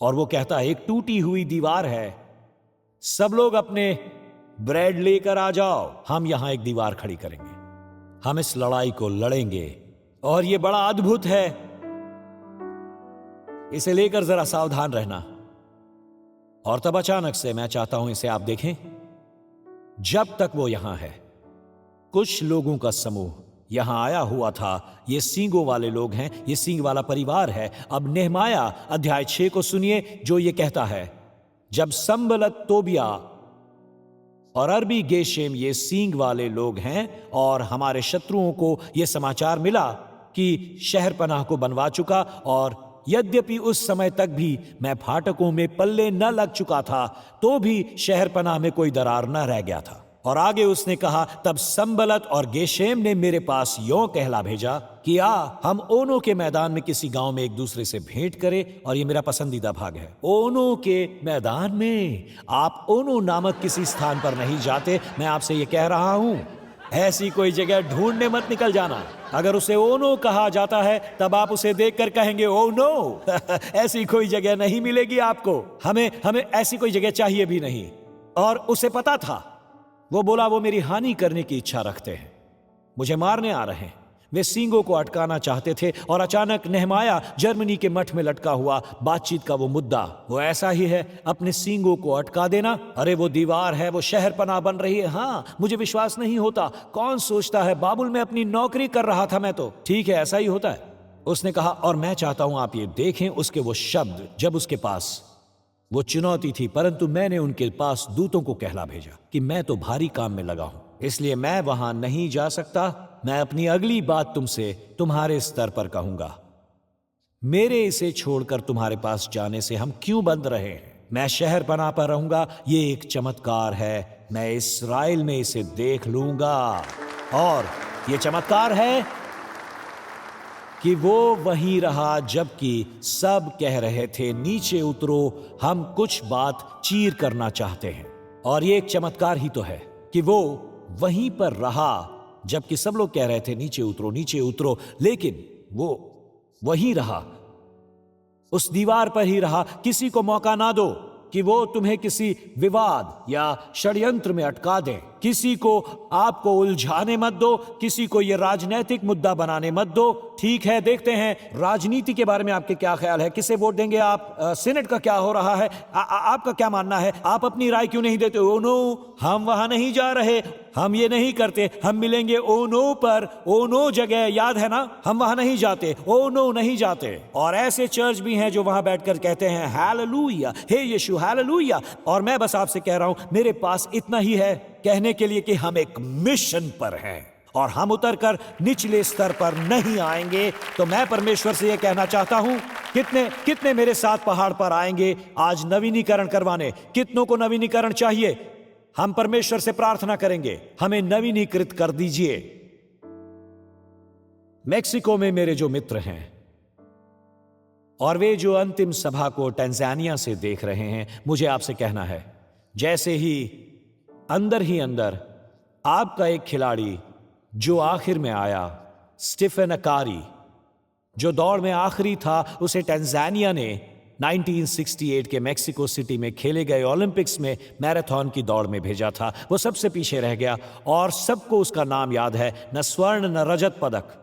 और वो कहता है, एक टूटी हुई दीवार है, सब लोग अपने ब्रेड लेकर आ जाओ, हम यहां एक दीवार खड़ी करेंगे, हम इस लड़ाई को लड़ेंगे। और ये बड़ा अद्भुत है। इसे लेकर जरा सावधान रहना। और तब अचानक से मैं चाहता हूं इसे आप देखें। जब तक वो यहां है, कुछ लोगों का समूह यहां आया हुआ था। ये सींगों वाले लोग हैं, ये सींग वाला परिवार है। अब नेहमाया अध्याय 6 को सुनिए, जो ये कहता है, जब संबलत, तोबिया और अरबी गेशेम, ये सींग वाले लोग हैं, और हमारे शत्रुओं को यह समाचार मिला कि शहर पनाह को बनवा चुका, और यद्यपि उस समय तक भी मैं फाटकों में पल्ले न लग चुका था, तो भी शहर पनाह में कोई दरार न रह गया था। और आगे उसने कहा, तब संबलत और गेशेम ने मेरे पास यों कहला भेजा कि हम ओनो के मैदान में किसी गांव में एक दूसरे से भेंट करें। और ये मेरा पसंदीदा भाग है। ओनो के मैदान में, आप ओनो नामक किसी स्थान पर नहीं जाते। मैं आपसे ये कह रहा हूं, ऐसी कोई जगह ढूंढने मत निकल जाना। अगर उसे ओ नो कहा जाता है तब आप उसे देखकर कहेंगे ओ नो। ऐसी कोई जगह नहीं मिलेगी आपको। हमें हमें ऐसी कोई जगह चाहिए भी नहीं। और उसे पता था। वो बोला वो मेरी हानि करने की इच्छा रखते हैं, मुझे मारने आ रहे हैं। वे सींगों को अटकाना चाहते थे। और अचानक नेहमाया जर्मनी के मठ में लटका हुआ बातचीत का वो मुद्दा वो ऐसा ही है, अपने सींगों को अटका देना। अरे वो दीवार है, वो शहर पनाह बन रही है। हाँ, मुझे विश्वास नहीं होता। कौन सोचता है बाबुल में अपनी नौकरी कर रहा था मैं तो। ठीक है, ऐसा ही होता है। उसने कहा और मैं चाहता हूं आप ये देखें उसके वो शब्द जब उसके पास वो चुनौती थी, परंतु मैंने उनके पास दूतों को कहला भेजा कि मैं तो भारी काम में लगा हूं, इसलिए मैं वहां नहीं जा सकता। मैं अपनी अगली बात तुमसे तुम्हारे स्तर पर कहूंगा। मेरे इसे छोड़कर तुम्हारे पास जाने से हम क्यों बंद रहे हैं? मैं शहर पनाह पर रहूंगा। ये एक चमत्कार है, मैं इस्राएल में इसे देख लूंगा। और ये चमत्कार है कि वो वहीं रहा जबकि सब कह रहे थे नीचे उतरो, हम कुछ बात चीर करना चाहते हैं। और ये एक चमत्कार ही तो है कि वो वहीं पर रहा जबकि सब लोग कह रहे थे नीचे उतरो नीचे उतरो, लेकिन वो वहीं रहा, उस दीवार पर ही रहा। किसी को मौका ना दो कि वो तुम्हें किसी विवाद या षड्यंत्र में अटका दें। किसी को आपको उलझाने मत दो, किसी को यह राजनीतिक मुद्दा बनाने मत दो। ठीक है, देखते हैं राजनीति के बारे में आपके क्या ख्याल है। किसे वोट देंगे आप? सीनेट का क्या हो रहा है? आपका क्या मानना है? आप अपनी राय क्यों नहीं देते? ओ नो, हम वहां नहीं जा रहे, हम ये नहीं करते। हम मिलेंगे ओ नो पर। ओ नो जगह याद है ना? हम वहां नहीं जाते, ओ नो नहीं जाते। और ऐसे चर्च भी हैं जो वहां बैठकर कहते हैं हालेलुया, हे यीशु हालेलुया। और मैं बस आपसे कह रहा हूं, मेरे पास इतना ही है कहने के लिए कि हम एक मिशन पर हैं और हम उतरकर निचले स्तर पर नहीं आएंगे। तो मैं परमेश्वर से यह कहना चाहता हूं, कितने मेरे साथ पहाड़ पर आएंगे आज नवीनीकरण करवाने? कितनों को नवीनीकरण चाहिए? हम परमेश्वर से प्रार्थना करेंगे, हमें नवीनीकृत कर दीजिए। मेक्सिको में मेरे जो मित्र हैं और वे जो अंतिम सभा को टैंजानिया से देख रहे हैं, मुझे आपसे कहना है, जैसे ही अंदर आपका एक खिलाड़ी जो आखिर में आया, स्टीफन अकारी, जो दौड़ में आखिरी था, उसे टैंजानिया ने 1968 के मेक्सिको सिटी में खेले गए ओलंपिक्स में मैराथन की दौड़ में भेजा था। वो सबसे पीछे रह गया और सबको उसका नाम याद है, न स्वर्ण न रजत पदक।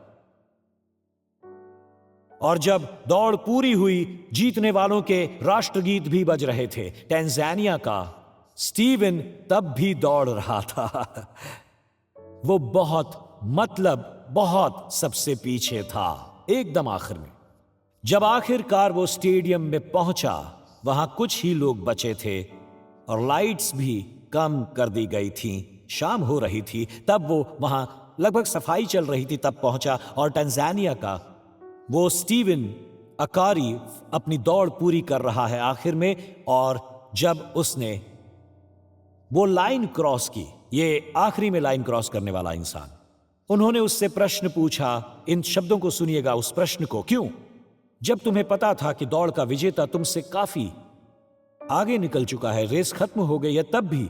और जब दौड़ पूरी हुई, जीतने वालों के राष्ट्रगीत भी बज रहे थे। टैंजानिया का स्टीवन तब भी दौड़ रहा था। वो बहुत सबसे पीछे था, एकदम आखिर में। जब आखिरकार वो स्टेडियम में पहुंचा, वहां कुछ ही लोग बचे थे और लाइट्स भी कम कर दी गई थी, शाम हो रही थी। तब वो वहां लगभग सफाई चल रही थी, तब पहुंचा और टैंजानिया का वो स्टीवन अकारी अपनी दौड़ पूरी कर रहा है आखिर में। और जब उसने वो लाइन क्रॉस की, ये आखिरी में लाइन क्रॉस करने वाला इंसान, उन्होंने उससे प्रश्न पूछा। इन शब्दों को सुनिएगा, उस प्रश्न को, क्यों? जब तुम्हें पता था कि दौड़ का विजेता तुमसे काफी आगे निकल चुका है, रेस खत्म हो गई है, तब भी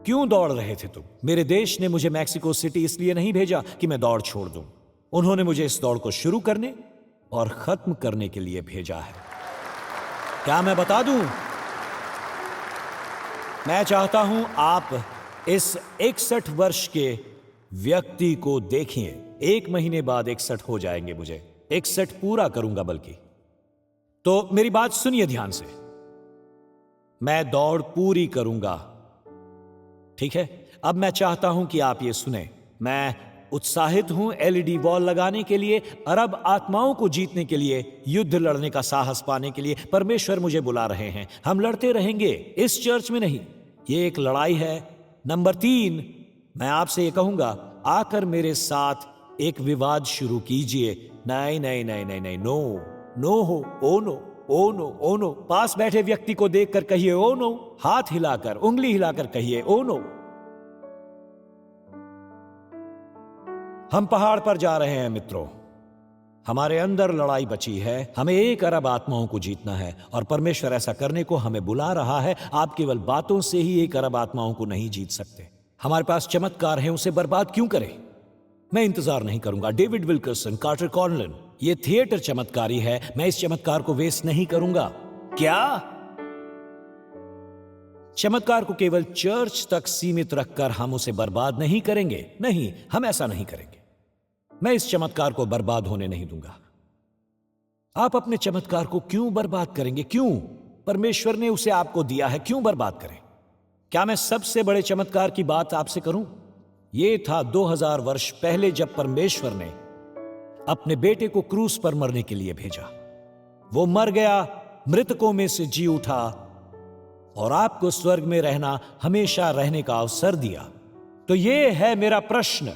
क्यों दौड़ रहे थे तुम? मेरे देश ने मुझे मैक्सिको सिटी इसलिए नहीं भेजा कि मैं दौड़ छोड़ दूं। उन्होंने मुझे इस दौड़ को शुरू करने और खत्म करने के लिए भेजा है। क्या मैं बता दूं? मैं चाहता हूं आप इस 61 वर्ष के व्यक्ति को देखिए। 1 महीने बाद 61 हो जाएंगे, मुझे 61 पूरा करूंगा बल्कि। तो मेरी बात सुनिए ध्यान से। मैं दौड़ पूरी करूंगा, ठीक है? अब मैं चाहता हूं कि आप ये सुने। मैं उत्साहित हूं एलईडी वॉल लगाने के लिए, अरब आत्माओं को जीतने के लिए, युद्ध लड़ने का साहस पाने के लिए। परमेश्वर मुझे बुला रहे हैं, हम लड़ते रहेंगे, इस चर्च में नहीं। ये एक लड़ाई है। नंबर 3, मैं आपसे ये कहूंगा, आकर मेरे साथ एक विवाद शुरू कीजिए। नहीं नहीं नहीं नहीं नहीं, नो नो हो, oh no oh no oh no. पास बैठे व्यक्ति को देखकर कहिए ओ नो, हाथ हिलाकर, उंगली हिलाकर कहिए ओ नो। हम पहाड़ पर जा रहे हैं मित्रों, हमारे अंदर लड़ाई बची है। हमें 1 अरब आत्माओं को जीतना है और परमेश्वर ऐसा करने को हमें बुला रहा है। आप केवल बातों से ही 1 अरब आत्माओं को नहीं जीत सकते। हमारे पास चमत्कार है, उसे बर्बाद क्यों करें? मैं इंतजार नहीं करूंगा। डेविड विल्करसन, कार्टर कॉर्नलन, ये थिएटर चमत्कारी है, मैं इस चमत्कार को वेस्ट नहीं करूंगा। क्या? चमत्कार को केवल चर्च तक सीमित रखकर हम उसे बर्बाद नहीं करेंगे। नहीं, हम ऐसा नहीं करेंगे। मैं इस चमत्कार को बर्बाद होने नहीं दूंगा। आप अपने चमत्कार को क्यों बर्बाद करेंगे? क्यों? परमेश्वर ने उसे आपको दिया है, क्यों बर्बाद करें? क्या मैं सबसे बड़े चमत्कार की बात आपसे करूं? यह था 2000 वर्ष पहले जब परमेश्वर ने अपने बेटे को क्रूस पर मरने के लिए भेजा। वो मर गया, मृतकों में से जी उठा और आपको स्वर्ग में रहना, हमेशा रहने का अवसर दिया। तो यह है मेरा प्रश्न,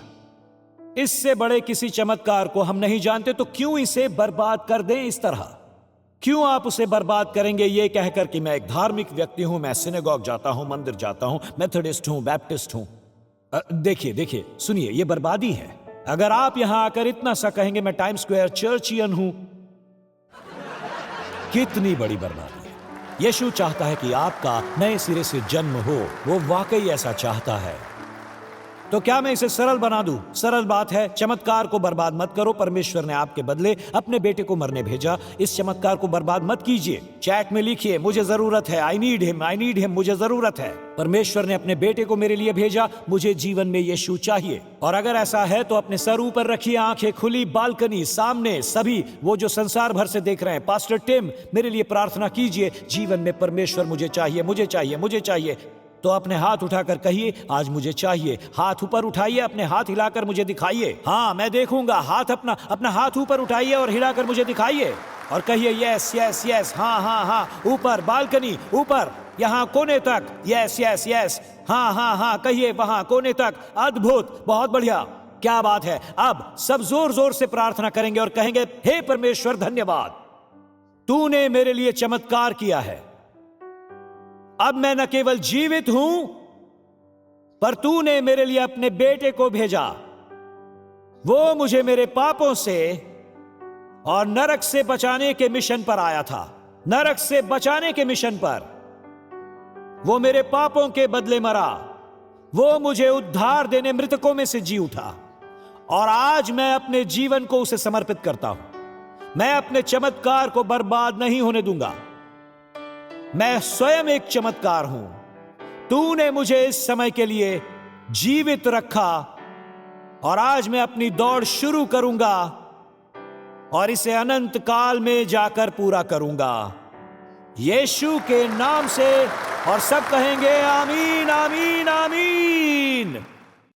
इससे बड़े किसी चमत्कार को हम नहीं जानते, तो क्यों इसे बर्बाद कर दें इस तरह? क्यों आप उसे बर्बाद करेंगे ये कहकर कि मैं एक धार्मिक व्यक्ति हूं, मैं सिनेगॉग जाता हूं, मंदिर जाता हूं, मेथोडिस्ट हूं, बैप्टिस्ट हूं? देखिए, सुनिए, यह बर्बादी है। अगर आप यहां आकर इतना सा कहेंगे मैं टाइम स्क्वायर चर्चियन हूं, कितनी बड़ी बर्बादी है। यीशु चाहता है कि आपका नए सिरे से जन्म हो, वो वाकई ऐसा चाहता है। तो क्या मैं इसे सरल बना दूं? सरल बात है, चमत्कार को बर्बाद मत करो। परमेश्वर ने आपके बदले अपने बेटे को मरने भेजा। इस चमत्कार को बर्बाद मत कीजिए। चैट में लिखिए, मुझे जरूरत है, आई नीड हिम, मुझे जरूरत है। परमेश्वर ने अपने बेटे को मेरे लिए भेजा, मुझे जीवन में यीशु चाहिए। और अगर ऐसा है तो अपने सर ऊपर रखिए, आंखें खुली, बालकनी सामने, सभी वो जो संसार भर से देख रहे हैं, पास्टर टिम मेरे लिए प्रार्थना कीजिए, जीवन में परमेश्वर मुझे चाहिए, मुझे चाहिए, मुझे चाहिए। तो अपने हाथ उठाकर कहिए, आज मुझे चाहिए। हाथ ऊपर उठाइए, अपने हाथ हिलाकर मुझे दिखाइए। हाँ, मैं देखूंगा। हाथ अपना हाथ ऊपर उठाइए और हिलाकर मुझे दिखाइए और कहिए यस यस यस, हाँ हाँ हाँ, ऊपर बालकनी, ऊपर यहाँ कोने तक, यस यस यस, हाँ हाँ हाँ, कहिए वहां कोने तक। अद्भुत, बहुत बढ़िया, क्या बात है। अब सब जोर जोर से प्रार्थना करेंगे और कहेंगे, हे परमेश्वर धन्यवाद, तूने मेरे लिए चमत्कार किया है। अब मैं न केवल जीवित हूं, पर तूने मेरे लिए अपने बेटे को भेजा। वो मुझे मेरे पापों से और नरक से बचाने के मिशन पर आया था। नरक से बचाने के मिशन पर वो मेरे पापों के बदले मरा। वो मुझे उद्धार देने मृतकों में से जी उठा और आज मैं अपने जीवन को उसे समर्पित करता हूं। मैं अपने चमत्कार को बर्बाद नहीं होने दूंगा। मैं स्वयं एक चमत्कार हूं। तूने मुझे इस समय के लिए जीवित रखा और आज मैं अपनी दौड़ शुरू करूंगा और इसे अनंत काल में जाकर पूरा करूंगा, यीशु के नाम से। और सब कहेंगे आमीन, आमीन, आमीन।